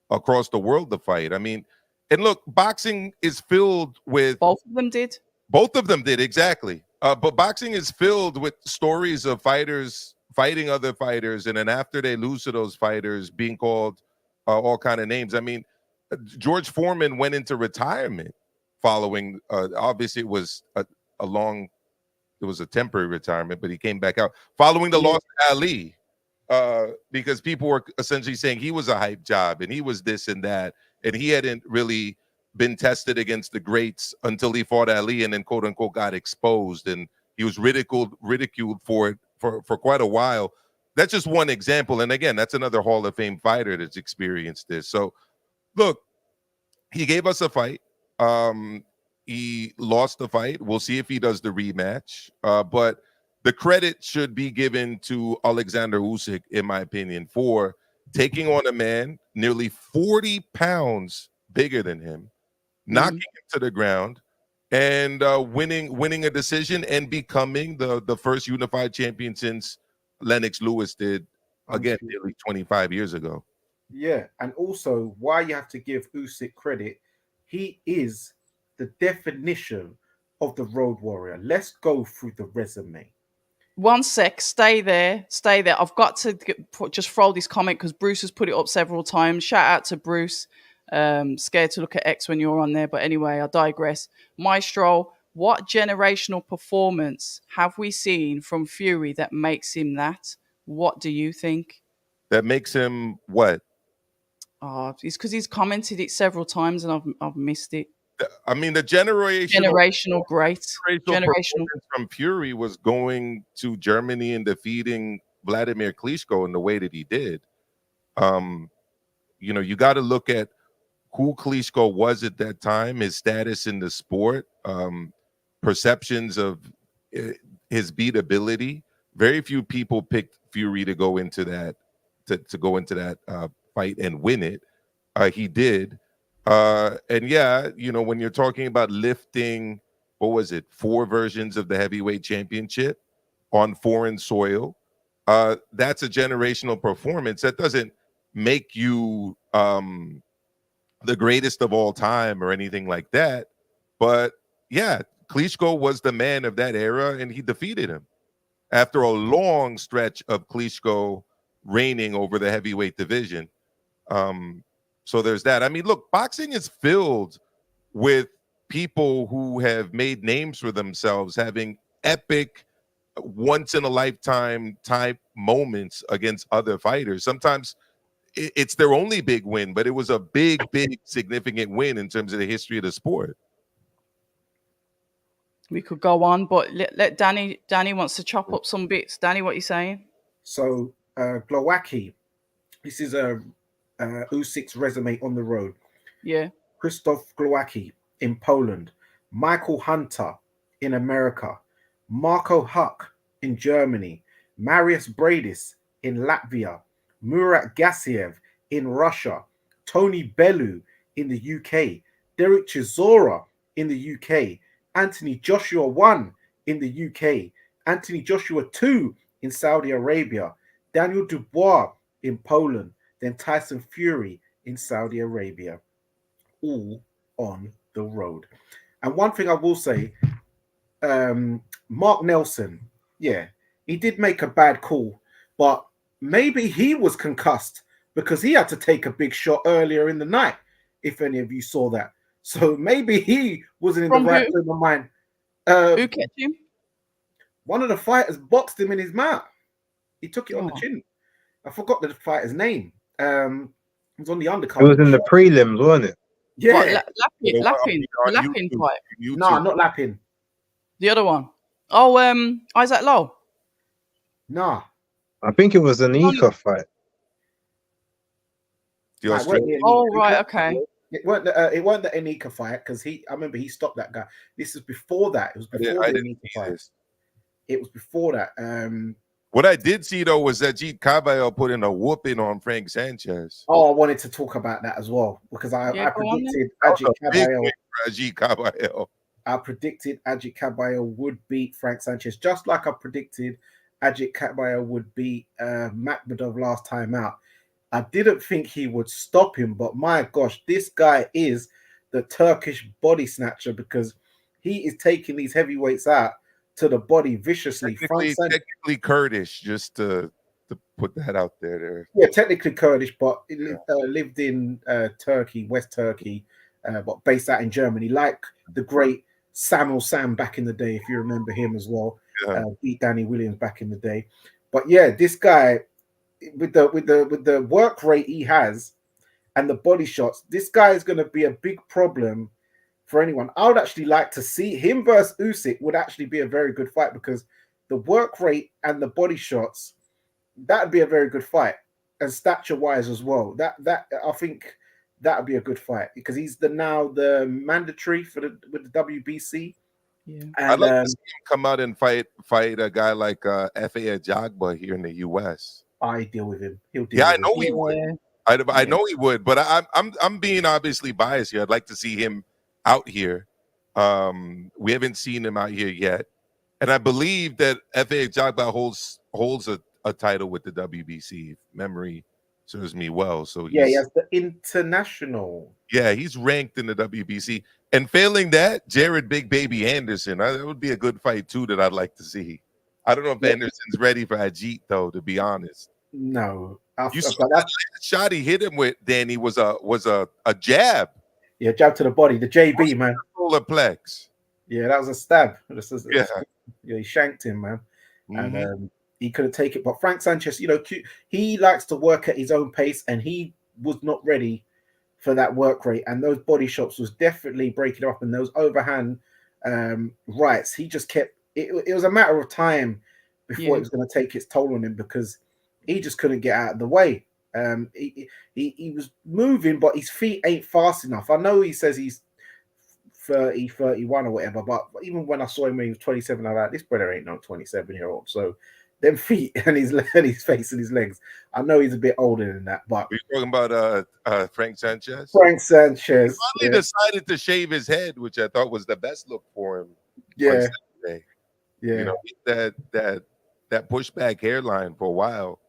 across the world the fight. I mean, and look, boxing is filled with both of them did. Both of them did, exactly. But boxing is filled with stories of fighters fighting other fighters, and then after they lose to those fighters, being called all kind of names. I mean, George Foreman went into retirement following. Obviously, it was a temporary retirement, but he came back out following the loss to Ali, because people were essentially saying he was a hype job and he was this and that, and he hadn't really been tested against the greats until he fought Ali, and then quote unquote got exposed, and he was ridiculed for it for quite a while. That's just one example, and again, that's another Hall of Fame fighter that's experienced this. So look, he gave us a fight. He lost the fight. We'll see if he does the rematch, but the credit should be given to Alexander Usyk, in my opinion, for taking on a man nearly 40 pounds bigger than him, knocking him to the ground, and winning a decision and becoming the first unified champion since Lennox Lewis did, again, nearly 25 years ago. Yeah, and also why you have to give Usyk credit, he is the definition of the road warrior. Let's go through the resume. One sec, stay there. I've got to just throw this comment because Bruce has put it up several times. Shout out to Bruce. Scared to look at X when you're on there, but anyway, I digress. Maestro, what generational performance have we seen from Fury that makes him that? What do you think? That makes him what? It's because he's commented it several times and I've missed it. I mean, the generational great. Generational from Fury was going to Germany and defeating Vladimir Klitschko in the way that he did. You got to look at who Klitschko was at that time, his status in the sport, perceptions of his beatability. Very few people picked Fury to go into that fight and win it. He did. And yeah, when you're talking about lifting, what was it, 4 versions of the heavyweight championship on foreign soil, that's a generational performance. That doesn't make you the greatest of all time or anything like that. But yeah, Klitschko was the man of that era, and he defeated him after a long stretch of Klitschko reigning over the heavyweight division. So there's that. I mean, look, boxing is filled with people who have made names for themselves, having epic, once-in-a-lifetime type moments against other fighters. Sometimes it's their only big win, but it was a big, significant win in terms of the history of the sport. We could go on, but let Dani wants to chop up some bits. Dani, what are you saying? So, Glowacki, this is Usyk's resume on the road. Yeah. Krzysztof Glowacki in Poland, Michael Hunter in America, Marco Huck in Germany, Marius Briedis in Latvia, Murat Gassiev in Russia, Tony Bellew in the UK, Derek Chisora in the UK, Anthony Joshua 1 in the UK, Anthony Joshua 2 in Saudi Arabia, Daniel Dubois in Poland, then Tyson Fury in Saudi Arabia, all on the road. And one thing I will say, Mark Nelson, yeah, he did make a bad call, but maybe he was concussed because he had to take a big shot earlier in the night, if any of you saw that. So maybe he wasn't in the right frame of mind. Who catch him? One of the fighters boxed him in his mouth. He took it on the chin. I forgot the fighter's name. It was on the undercard. It was in the prelims, wasn't it? Yeah. Lappin fight. No, not Lappin. The other one. Oh, Isaac Lowe. Nah. I think it was an Ika fight. The Australian. Oh, right, okay. It weren't the Enika fight because I remember he stopped that guy. This is before that. It was before the Enika fight. This. It was before that. What I did see though was that Ajit Caballero put in a whooping on Frank Sanchez. Oh, I wanted to talk about that as well because I predicted Ajit Caballero. I predicted Ajit Caballero would beat Frank Sanchez, just like I predicted Ajit Caballero would beat Makhmudov last time out. I didn't think he would stop him, but my gosh, this guy is the Turkish body snatcher because he is taking these heavyweights out to the body viciously. Technically Kurdish, just to put that out there. Yeah, technically Kurdish, but lived in Turkey, West Turkey, but based out in Germany, like the great Samuel Sam back in the day, if you remember him as well. Beat Danny Williams back in the day. But yeah, this guy with the work rate he has and the body shots, this guy is going to be a big problem for anyone. I would actually like to see him versus Usyk. Would actually be a very good fight because the work rate and the body shots, that would be a very good fight, and stature wise as well. That I think that would be a good fight because he's now the mandatory with the WBC. Yeah, and, I'd like to see him come out and fight a guy like F.A. Ajagba here in the U.S. I deal with him. He'll deal. Yeah, I know he would. I know he would, but I'm being obviously biased here. I'd like to see him out here. We haven't seen him out here yet, and I believe that F.A. Ajagba holds a title with the WBC, if memory serves me well. So he has the international. Yeah, he's ranked in the WBC. And failing that, Jared Big Baby Anderson, that would be a good fight too that I'd like to see. I don't know if Anderson's ready for Ajit though, to be honest. No, you saw that shot he hit him with, Danny, was a jab. Yeah, jab to the body, the JB, man. Solar plex. Yeah, that was a stab. He shanked him, man. Mm-hmm. And he couldn't take it. But Frank Sanchez, he likes to work at his own pace, and he was not ready for that work rate. And those body shots was definitely breaking up, and those overhand rights. He just kept. It was a matter of time before it was going to take its toll on him because he just couldn't get out of the way. He was moving, but his feet ain't fast enough. I know he says he's 30, 31 or whatever, but even when I saw him when he was 27, I was like, this brother ain't no 27-year-old. So them feet and his face and his legs, I know he's a bit older than that. But we're talking about Frank Sanchez. Frank Sanchez he finally decided to shave his head, which I thought was the best look for him. Yeah. Yeah. That pushback hairline for a while.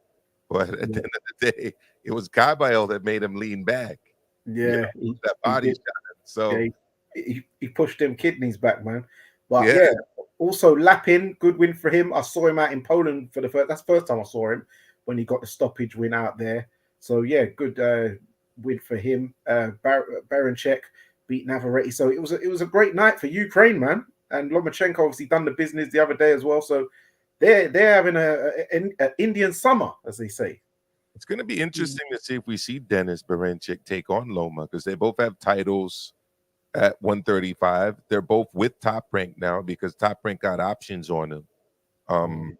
But at the end of the day, it was Caballero that made him lean back. Yeah. That body shot. So he pushed them kidneys back, man. But also Lapin, good win for him. I saw him out in Poland for that's the first time I saw him when he got the stoppage win out there. So yeah, good win for him. Baranchek beat Navarrete. So it was a great night for Ukraine, man. And Lomachenko obviously done the business the other day as well. So they're having an Indian summer, as they say. It's going to be interesting to see if we see Denis Baranchik take on Loma because they both have titles at 135. They're both with Top Rank now because Top Rank got options on him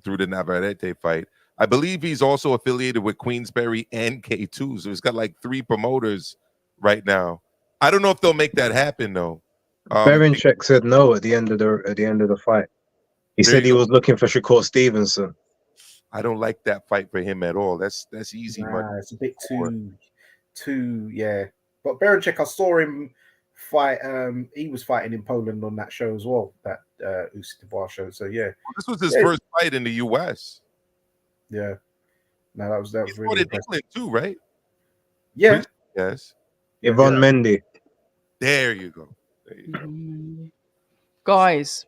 through the Navarrete fight. I believe he's also affiliated with Queensberry and K2, so he's got like 3 promoters right now. I don't know if they'll make that happen though. Baranchik said no at the end of the fight. He said he was looking for Shakur Stevenson. I don't like that fight for him at all. That's easy. It's a bit too yeah. But Baranchik, I saw him fight. He was fighting in Poland on that show as well, that Usyk Dubois show. So yeah, this was his first fight in the U.S. Yeah, no, that was really in England too, right? Yeah, yes. Yvonne Mendy. There you go. Guys,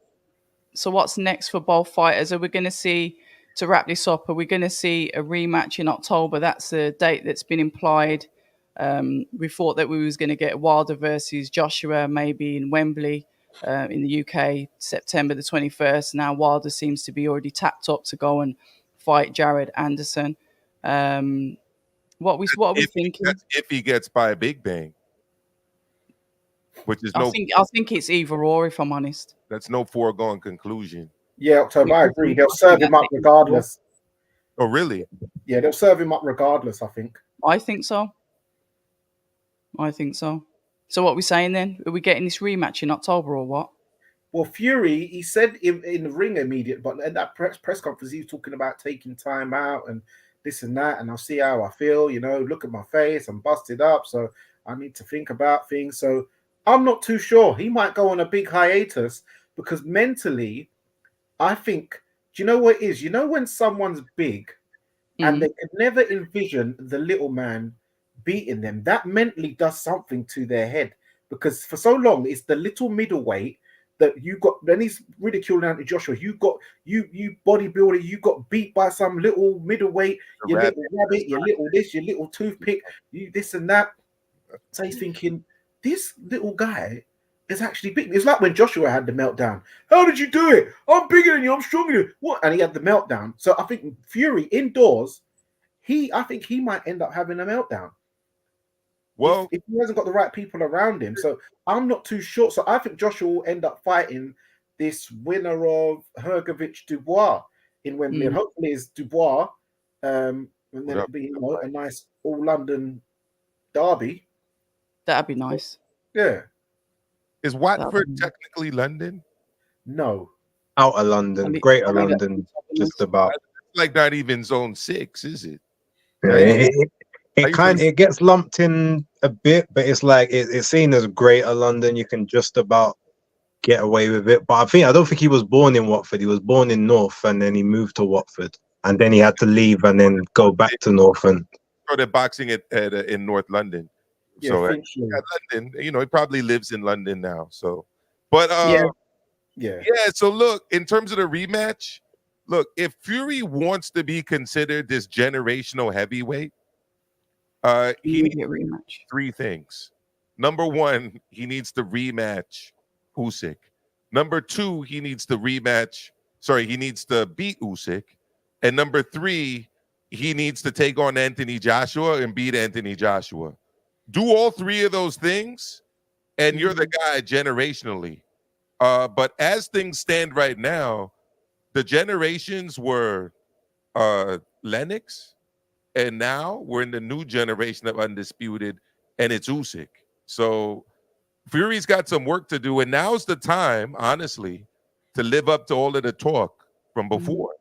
so what's next for both fighters? Are we going to see, to wrap this up, are we going to see a rematch in October? That's a date that's been implied. We thought that we was going to get Wilder versus Joshua maybe in Wembley in the UK, September the 21st. Now Wilder seems to be already tapped up to go and fight Jared Anderson. What are we thinking? If he gets by a Big Bang. Which is I think it's either or, if I'm honest. That's no foregone conclusion. Yeah, October, I agree. They'll serve him up regardless. Oh, really? Yeah, they'll serve him up regardless, I think. I think so. I think so. So what are we saying then? Are we getting this rematch in October or what? Well, Fury, he said in the ring immediate, but at that press conference, he was talking about taking time out and this and that, and I'll see how I feel. You know, look at my face, I'm busted up, so I need to think about things. So I'm not too sure. He might go on a big hiatus because mentally, I think, do you know what it is? You know, when someone's big and they could never envision the little man beating them, that mentally does something to their head because for so long it's the little middleweight that you got. Then he's ridiculing Anthony Joshua. You bodybuilder, you got beat by some little middleweight, your little rabbit, your little this, your little toothpick, you this and that. So he's thinking, this little guy is actually big. It's like when Joshua had the meltdown. How did you do it? I'm bigger than you. I'm stronger than you. What? And he had the meltdown. So I think Fury indoors, I think he might end up having a meltdown. Well, if he hasn't got the right people around him. So I'm not too sure. So I think Joshua will end up fighting this winner of Hrgovic Dubois in Wembley. And hopefully it's Dubois. And then it'll be a nice all London derby. That'd be nice. Yeah. Is Watford technically London? No. Out of London, Greater London, just about. It's like not even Zone 6, is it? Yeah, it gets lumped in a bit, but it's like it's seen as Greater London. You can just about get away with it. But I don't think he was born in Watford. He was born in North, and then he moved to Watford, and then he had to leave and then go back to North. And started boxing in North London. Yeah, so London, you know, he probably lives in London now. So, but yeah. So look, in terms of the rematch, look, if Fury wants to be considered this generational heavyweight, he needs a rematch. 3 things. Number 1, he needs to rematch Usyk. Number 2, he needs to beat Usyk. And number 3, he needs to take on Anthony Joshua and beat Anthony Joshua. Do all 3 of those things, and you're the guy generationally. But as things stand right now, the generations were Lennox, and now we're in the new generation of undisputed, and it's Usyk. So Fury's got some work to do, and now's the time, honestly, to live up to all of the talk from before.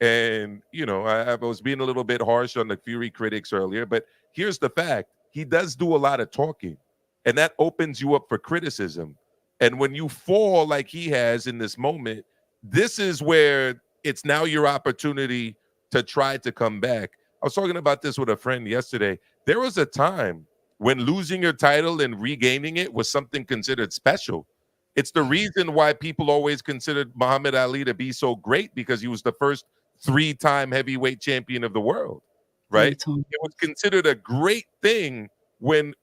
And, you know, I was being a little bit harsh on the Fury critics earlier, but here's the fact. He does do a lot of talking, and that opens you up for criticism. And when you fall like he has in this moment, this is where it's now your opportunity to try to come back. I was talking about this with a friend yesterday. There was a time when losing your title and regaining it was something considered special. It's the reason why people always considered Muhammad Ali to be so great, because he was the first 3-time heavyweight champion of the world, right? It was considered a great thing when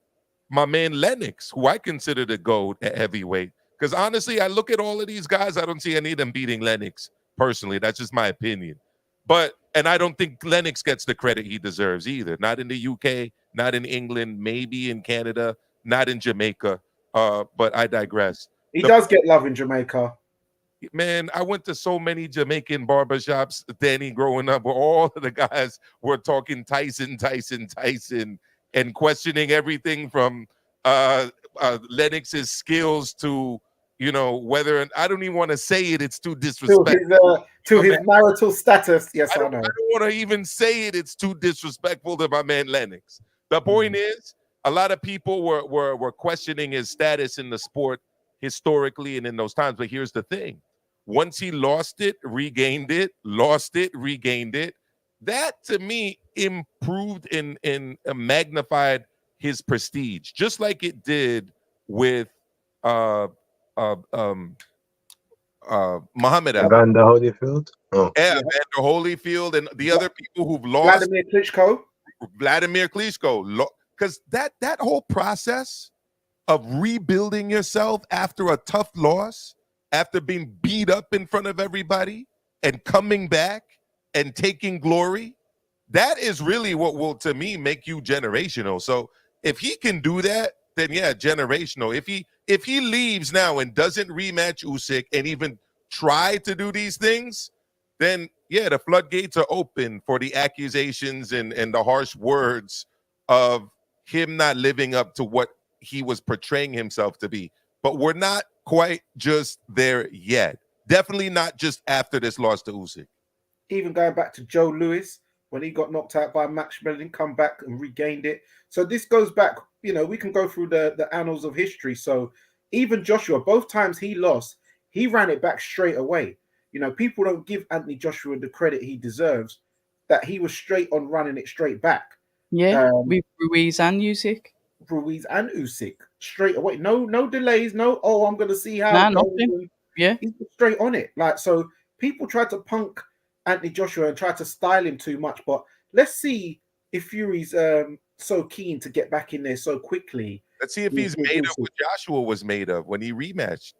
my man Lennox, who I consider the GOAT at heavyweight, because honestly, I look at all of these guys, I don't see any of them beating Lennox personally. That's just my opinion. And I don't think Lennox gets the credit he deserves either. Not in the UK, not in England, maybe in Canada, not in Jamaica. But I digress. He does get love in Jamaica. Man, I went to so many Jamaican barbershops, Dani, growing up, where all of the guys were talking Tyson, and questioning everything from Lennox's skills to, you know, whether, and I don't even want to say it, it's too disrespectful. To his marital status, yes, I know. I don't want to even say it, it's too disrespectful to my man Lennox. The point is, a lot of people were questioning his status in the sport historically and in those times, but here's the thing. Once he lost it, regained it, lost it, regained it, that to me improved and magnified his prestige, just like it did with Muhammad Ali. Vander Holyfield? Oh. Yeah, Vander Holyfield and the other people who've lost. Vladimir Klitschko. Because that whole process of rebuilding yourself after a tough loss, after being beat up in front of everybody and coming back and taking glory, that is really what will, to me, make you generational. So if he can do that, then yeah, generational. If he leaves now and doesn't rematch Usyk and even try to do these things, then yeah, the floodgates are open for the accusations and the harsh words of him not living up to what he was portraying himself to be. But we're not quite just there yet. Definitely not just after this loss to Usyk. Even going back to Joe Louis, when he got knocked out by Max Melvin, come back and regained it. So this goes back, we can go through the annals of history. So even Joshua, both times he lost, he ran it back straight away. People don't give Anthony Joshua the credit he deserves, that he was straight on running it straight back. Yeah, with Ruiz and Usyk. Ruiz and Usyk, straight away. No delays, I'm going to see how Nah, it goes. nothing. Yeah. He's straight on it. So people try to punk Anthony Joshua and try to style him too much, but let's see if Fury's so keen to get back in there so quickly. Let's see if he's made of what Joshua was made of when he rematched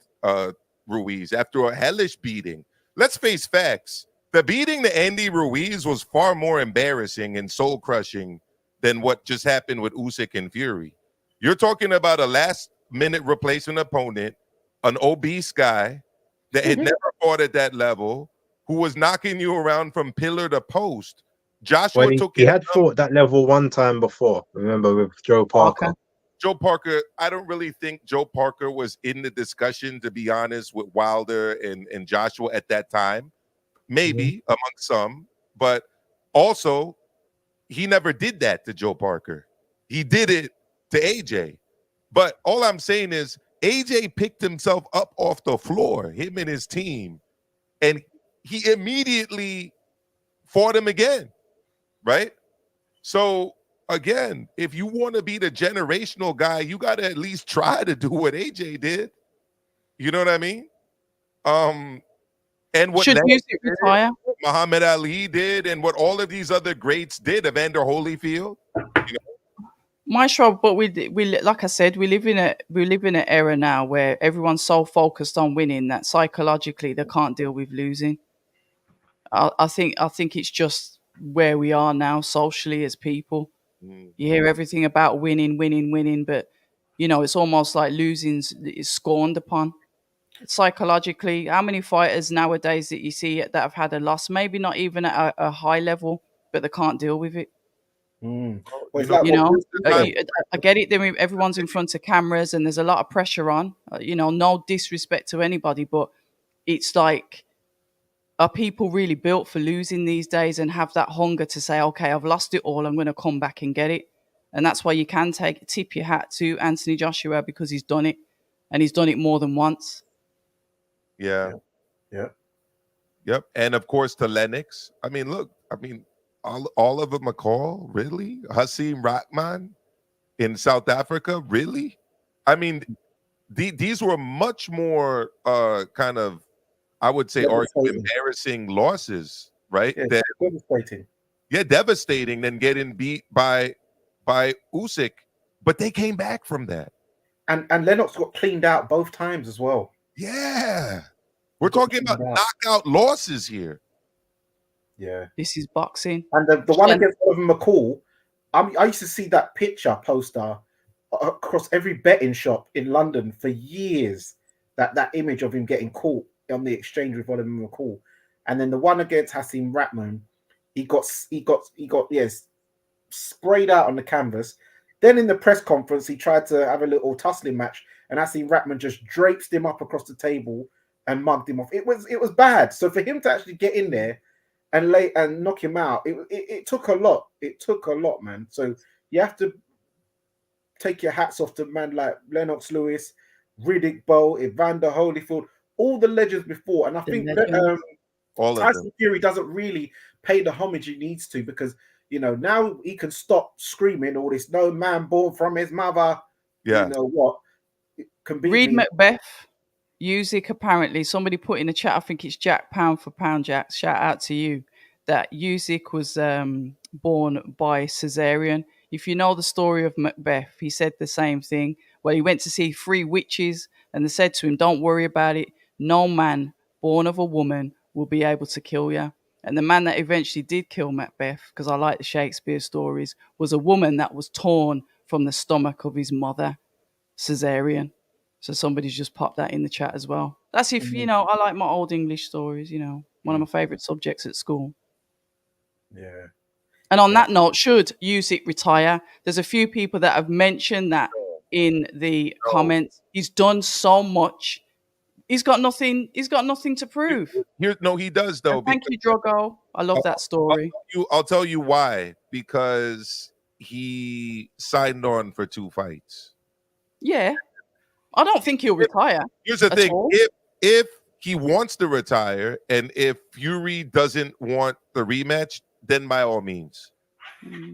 Ruiz after a hellish beating. Let's face facts. The beating to Andy Ruiz was far more embarrassing and soul-crushing than what just happened with Usyk and Fury. You're talking about a last-minute replacement opponent, an obese guy that had never fought at that level, who was knocking you around from pillar to post. Joshua he had fought that level one time before. Remember, with Joe Parker. Joe Parker, I don't really think Joe Parker was in the discussion, to be honest, with Wilder and Joshua at that time. Maybe among some, but also he never did that to Joe Parker. He did it to AJ. But all I'm saying is AJ picked himself up off the floor, him and his team, and he immediately fought him again, right? So again, if you want to be the generational guy, you got to at least try to do what AJ did. You know what I mean? And what retire? Muhammad Ali did, and what all of these other greats did, Evander Holyfield. Maestro, but we like I said, we live in an era now where everyone's so focused on winning that psychologically they can't deal with losing. I think it's just where we are now socially as people. You hear everything about winning, but it's almost like losing is scorned upon. Psychologically, how many fighters nowadays that you see that have had a loss, maybe not even at a high level, but they can't deal with it. I get it. Everyone's in front of cameras and there's a lot of pressure on. No disrespect to anybody, but it's like, are people really built for losing these days and have that hunger to say, okay, I've lost it all, I'm going to come back and get it? And that's why you can tip your hat to Anthony Joshua, because he's done it, and he's done it more than once. Yeah. Yep. And of course to Lennox. All of them McCall, really? Hasim Rahman in South Africa, really? These were much more kind of, I would say, embarrassing losses, right? Devastating. Yeah, devastating than getting beat by Usyk. But they came back from that. And Lennox got cleaned out both times as well. Yeah. We're talking about knockout losses here. Yeah. This is boxing. And the one against Oliver McCall, I used to see that picture poster across every betting shop in London for years. That image of him getting caught on the exchange with Oliver McCall. And then the one against Hasim Rahman, he got sprayed out on the canvas. Then in the press conference, he tried to have a little tussling match, and Hasim Rahman just draped him up across the table and mugged him off. It was bad. So for him to actually get in there and knock him out, it took a lot. It took a lot, man. So you have to take your hats off to man like Lennox Lewis, Riddick Bowe, Evander Holyfield, all the legends before. And I think that Tyson Fury doesn't really pay the homage he needs to, because now he can stop screaming all this, no man born from his mother. Yeah. You know what? Can be Reed Macbeth, Usyk, apparently, somebody put in the chat, I think it's Jack Pound for Pound Jack, shout out to you, that Usyk was born by cesarean. If you know the story of Macbeth, he said the same thing. Well, he went to see 3 witches and they said to him, don't worry about it. No man born of a woman will be able to kill you. And the man that eventually did kill Macbeth, because I like the Shakespeare stories, was a woman that was torn from the stomach of his mother, cesarean. So somebody's just popped that in the chat as well. That's if, I like my old English stories, one of my favourite subjects at school. Yeah. And on that note, should Usyk retire? There's a few people that have mentioned that in the comments. He's done so much. He's got nothing. He's got nothing to prove. No, he does though. And thank you, Drogo. I love that story. I'll tell you why. Because he signed on for 2 fights. Yeah, I don't think he'll retire. Here's the thing: if he wants to retire, and if Fury doesn't want the rematch, then by all means.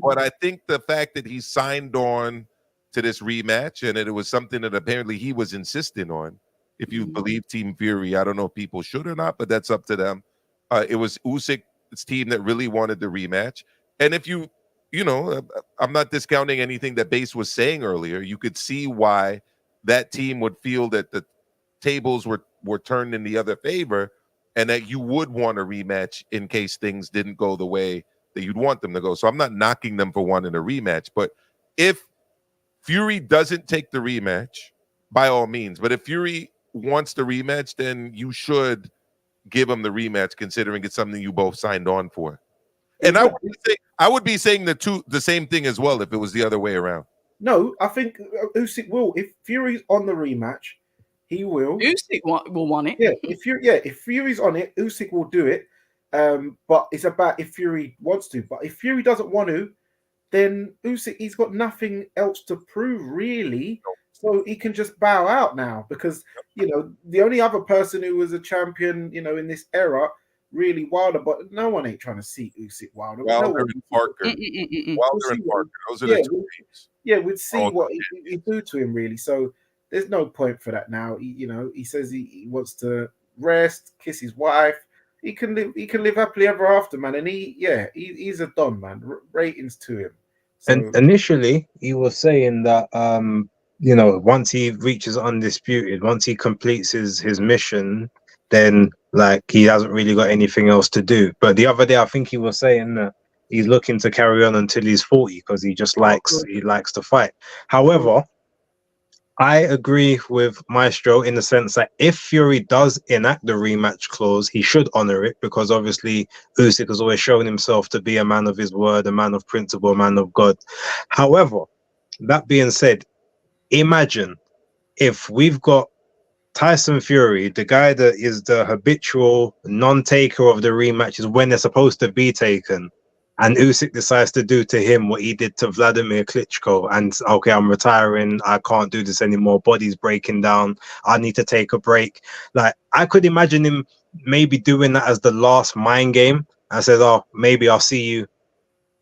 But I think the fact that he signed on to this rematch, and it was something that apparently he was insisting on. If you believe Team Fury, I don't know if people should or not, but that's up to them. It was Usyk's team that really wanted the rematch. And if you know, I'm not discounting anything that Base was saying earlier. You could see why that team would feel that the tables were turned in the other favor, and that you would want a rematch in case things didn't go the way that you'd want them to go. So I'm not knocking them for wanting a rematch, but if Fury doesn't take the rematch, by all means. But if Fury wants the rematch, then you should give him the rematch, considering it's something you both signed on for. And I would be saying the same thing as well if it was the other way around. No, I think Usyk will. If Fury's on the rematch, he will. Usyk will want it. Yeah, if Fury's on it, Usyk will do it. But it's about if Fury wants to. But if Fury doesn't want to, then Usyk, he's got nothing else to prove, really. So he can just bow out now, because the only other person who was a champion, in this era, really Wilder, but no one ain't trying to see Usyk Wilder. Wilder and Parker. Wilder and Parker. Those are the two names. Yeah, we'd see what he do to him, really. So there's no point for that now. He says he wants to rest, kiss his wife. He can live happily ever after, man. And he's a don, man. Ratings to him. So, and initially, he was saying that once he reaches undisputed, once he completes his mission, then he hasn't really got anything else to do. But the other day, I think he was saying that he's looking to carry on until he's 40 because he just likes to fight. However, I agree with Maestro in the sense that if Fury does enact the rematch clause, he should honor it, because obviously Usyk has always shown himself to be a man of his word, a man of principle, a man of God. However, that being said, imagine if we've got Tyson Fury, the guy that is the habitual non-taker of the rematches when they're supposed to be taken, and Usyk decides to do to him what he did to Vladimir Klitschko, and okay, I'm retiring, I can't do this anymore, body's breaking down, I need to take a break. I could imagine him maybe doing that as the last mind game. I said, oh, maybe I'll see you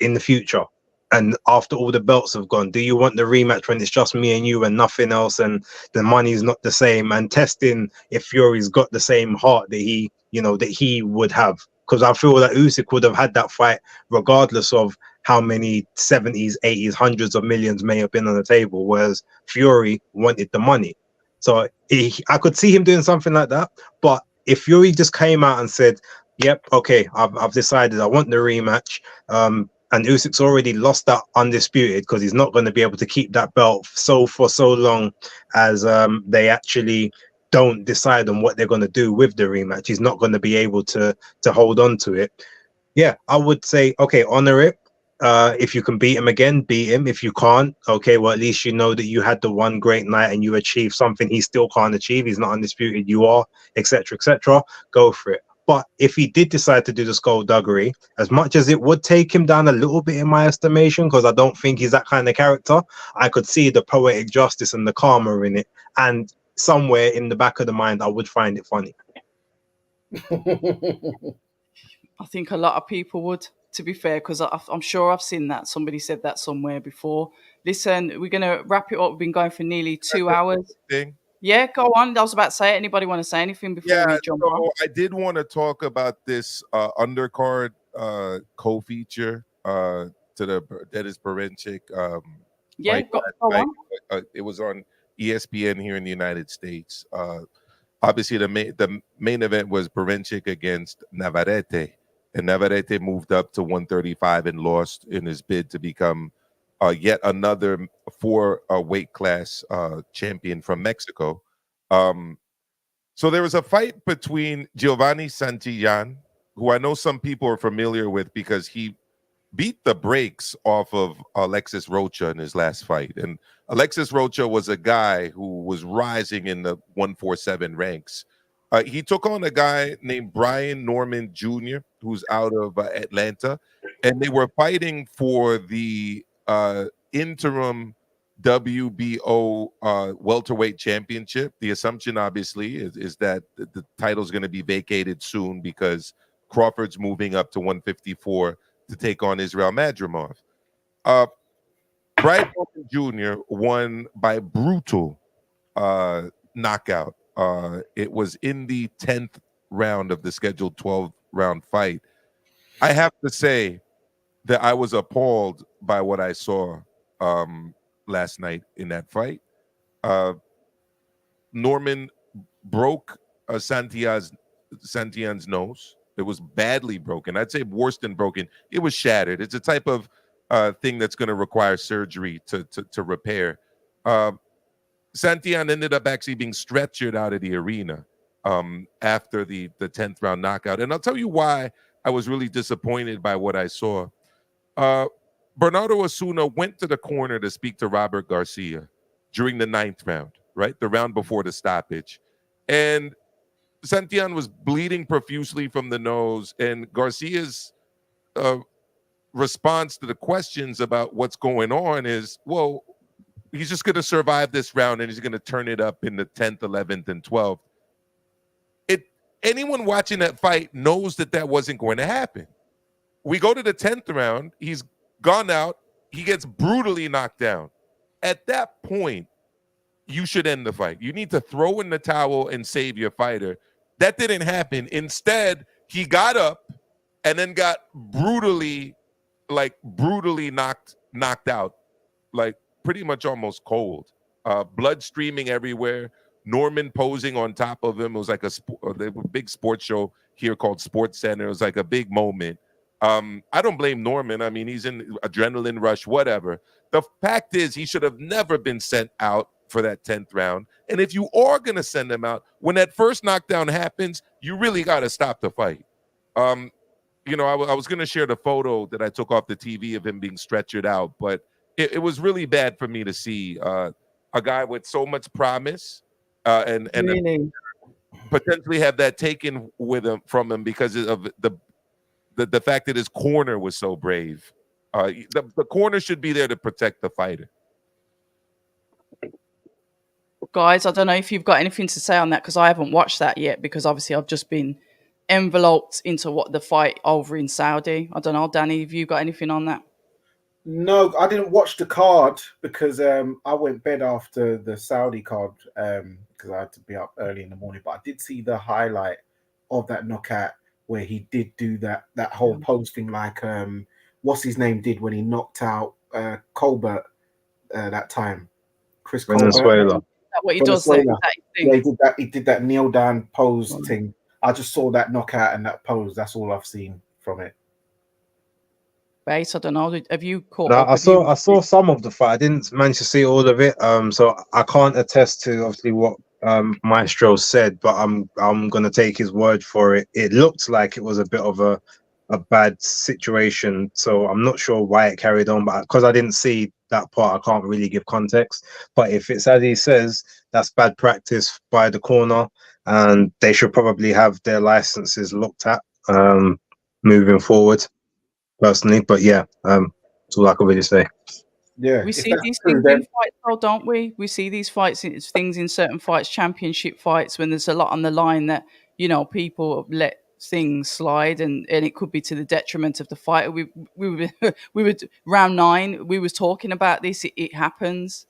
in the future. And after all the belts have gone, do you want the rematch when it's just me and you and nothing else, and the money's not the same, and testing if Fury's got the same heart that he would have? Because I feel that Usyk would have had that fight regardless of how many 70s, 80s, hundreds of millions may have been on the table, whereas Fury wanted the money. So I could see him doing something like that. But if Fury just came out and said, yep, okay, I've decided I want the rematch, and Usyk's already lost that undisputed, because he's not going to be able to keep that belt for so long as they actually don't decide on what they're going to do with the rematch. He's not going to be able to hold on to it. Yeah, I would say, okay, honor it. If you can beat him again, beat him. If you can't, okay, well, at least you know that you had the one great night and you achieved something he still can't achieve. He's not undisputed, you are, etc., etc. Go for it. But if he did decide to do the skullduggery, as much as it would take him down a little bit in my estimation, because I don't think he's that kind of character, I could see the poetic justice and the karma in it. And somewhere in the back of the mind, I would find it funny. I think a lot of people would, to be fair, because I'm sure I've seen that. Somebody said that somewhere before. Listen, we're going to wrap it up. We've been going for nearly 2 hours. Yeah, go on. I was about to say, anybody want to say anything before we jump on? I did want to talk about this undercard co-feature to the Briedis Berinchyk. Go on. It was on ESPN here in the United States. Obviously, the main event was Berinchyk against Navarrete, and Navarrete moved up to 135 and lost in his bid to become yet another 4 weight class champion from Mexico. So there was a fight between Giovanni Santillán, who I know some people are familiar with because he beat the brakes off of Alexis Rocha in his last fight. And Alexis Rocha was a guy who was rising in the 147 ranks. He took on a guy named Brian Norman Jr., who's out of Atlanta, and they were fighting for the interim WBO welterweight championship. The assumption, obviously, is that the title is going to be vacated soon because Crawford's moving up to 154 to take on Israel Madrimov. Brian Norman Jr. won by brutal knockout. It was in the 10th round of the scheduled 12-round fight. I have to say that I was appalled by what I saw last night in that fight. Norman broke Santillan's nose. It was badly broken. I'd say worse than broken. It was shattered. It's a type of thing that's going to require surgery to repair. Santillan ended up actually being stretchered out of the arena after the 10th round knockout. And I'll tell you why I was really disappointed by what I saw. Bernardo Osuna went to the corner to speak to Robert Garcia during the 9th round, right? The round before the stoppage. And Santillan was bleeding profusely from the nose, and Garcia's response to the questions about what's going on is, well, he's just going to survive this round and he's going to turn it up in the 10th, 11th, and 12th. Anyone watching that fight knows that wasn't going to happen. We go to the 10th round. He's gone out. He gets brutally knocked down. At that point, you should end the fight. You need to throw in the towel and save your fighter. That didn't happen. Instead, he got up and then got brutally knocked out, like pretty much almost cold. Blood streaming everywhere. Norman posing on top of him. It was like a big sports show here called Sports Center. It was like a big moment. I don't blame Norman. I mean, he's in adrenaline rush, whatever. The fact is, he should have never been sent out for that 10th round. And if you are going to send him out, when that first knockdown happens, you really got to stop the fight. I was going to share the photo that I took off the TV of him being stretchered out, but it was really bad for me to see a guy with so much promise and really? Potentially have that taken from him because of the fact that his corner was so brave. The corner should be there to protect the fighter. Guys, I don't know if you've got anything to say on that, because I haven't watched that yet, because obviously I've just been enveloped into what the fight over in Saudi. I don't know, Danny, have you got anything on that? No, I didn't watch the card because I went bed after the Saudi card because I had to be up early in the morning. But I did see the highlight of that knockout where he did do that whole posting like what's his name did when he knocked out Colbert that time. Chris Colbert. Venezuela. What he does there. Yeah, he did that kneel down pose thing. I just saw that knockout and that pose. That's all I've seen from it. Base, I don't know. Have you caught No, up? I saw some of the fight. I didn't manage to see all of it. So I can't attest to obviously what Maestro said, but I'm gonna take his word for it. It looked like it was a bit of a bad situation, so I'm not sure why it carried on, but because I didn't see that part, I can't really give context. But if it's as he says, that's bad practice by the corner, and they should probably have their licenses looked at moving forward, personally. But yeah, that's all I can really say. Yeah, we see these things in fights, though, don't we? We see these things in certain fights, championship fights, when there's a lot on the line that, people let things slide, and it could be to the detriment of the fighter. We were round 9. We was talking about this. It happens.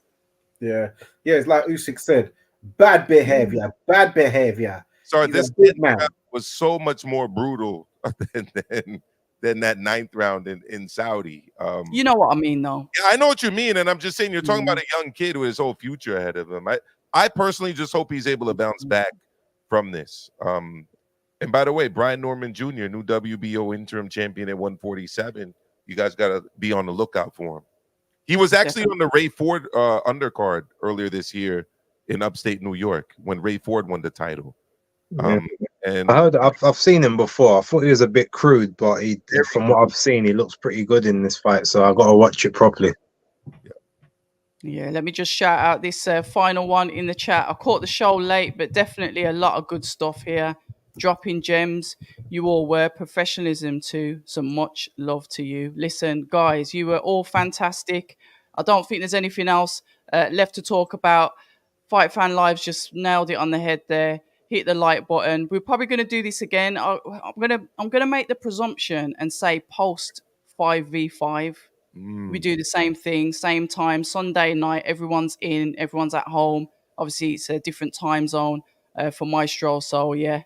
Yeah. It's like Usyk said, bad behavior. Sorry, He's this big man was so much more brutal than that 9th round in Saudi. You know what I mean, though. Yeah, I know what you mean, and I'm just saying you're talking about a young kid with his whole future ahead of him. I personally just hope he's able to bounce back from this. And by the way, Brian Norman Jr., new WBO interim champion at 147. You guys got to be on the lookout for him. He was actually on the Ray Ford undercard earlier this year in upstate New York when Ray Ford won the title. And And I heard I've seen him before. I thought he was a bit crude, but from what I've seen, he looks pretty good in this fight. So I got to watch it properly. Yeah, let me just shout out this final one in the chat. I caught the show late, but definitely a lot of good stuff here. Dropping gems. You all were. Professionalism too. So much love to you. Listen, guys, you were all fantastic. I don't think there's anything else left to talk about. Fight Fan Lives just nailed it on the head there. Hit the like button. We're probably going to do this again. I'm gonna make the presumption and say post 5v5. We do the same thing, same time, Sunday night. Everyone's in, everyone's at home. Obviously, it's a different time zone for Maestro. So yeah.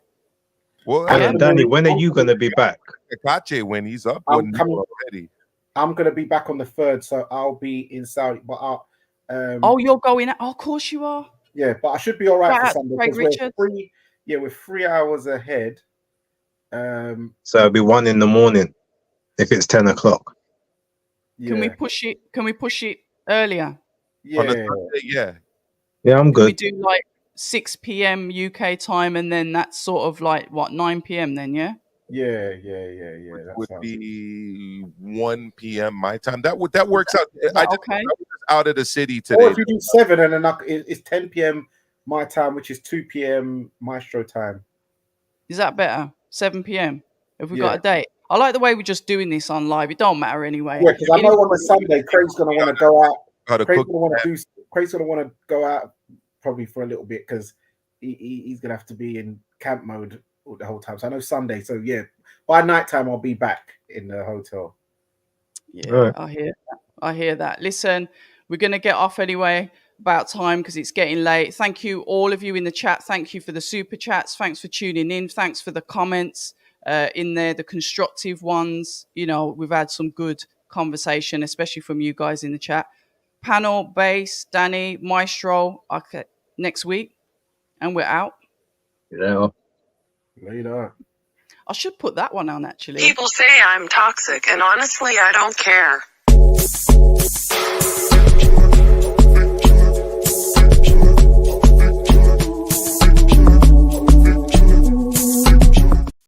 well, And Danny, when are you going to be back? Cacace when he's up I'm coming already. I'm gonna be back on the 3rd, so I'll be in Saudi. But I'll, Oh, you're going out? Oh, of course you are. yeah, but I should be all right Shout for out to Sunday Craig because we're Richards. 3. Yeah, we're 3 hours ahead. So it'll be 1 a.m. if it's 10 o'clock. Yeah, Can we push it? Can we push it earlier? yeah, On a Sunday, yeah. Yeah, I'm Can we good. do like 6 p.m. UK time, and then that's sort of like what 9 p.m. then? Yeah. yeah. That Would sounds be 1 p.m. my time. That works out. Is I that was okay? just out of the city Or today. if you do 7 and then it's 10 p.m. my time, which is 2 p.m. Maestro time. Is that better? 7 p.m. If we Yeah. got a date. I like the way we're just doing this on live. It don't matter anyway. Yeah, because I know on the Sunday, Craig's gonna want to go out. How to Craig's cook gonna want to do. Craig's gonna want to go out probably for a little bit because he's gonna have to be in camp mode the whole time. So I know Sunday. So yeah, by nighttime I'll be back in the hotel. Yeah, Right. I hear that. Listen, we're going to get off anyway, about time, because it's getting late. Thank you, all of you in the chat. Thank you for the super chats. Thanks for tuning in. Thanks for the comments in there, the constructive ones. You know, we've had some good conversation, especially from you guys in the chat. Panel, Base, Dani, Maestro, okay, next week. And we're out. Yeah. Later. I should put that one on, actually. People say I'm toxic, and honestly, I don't care.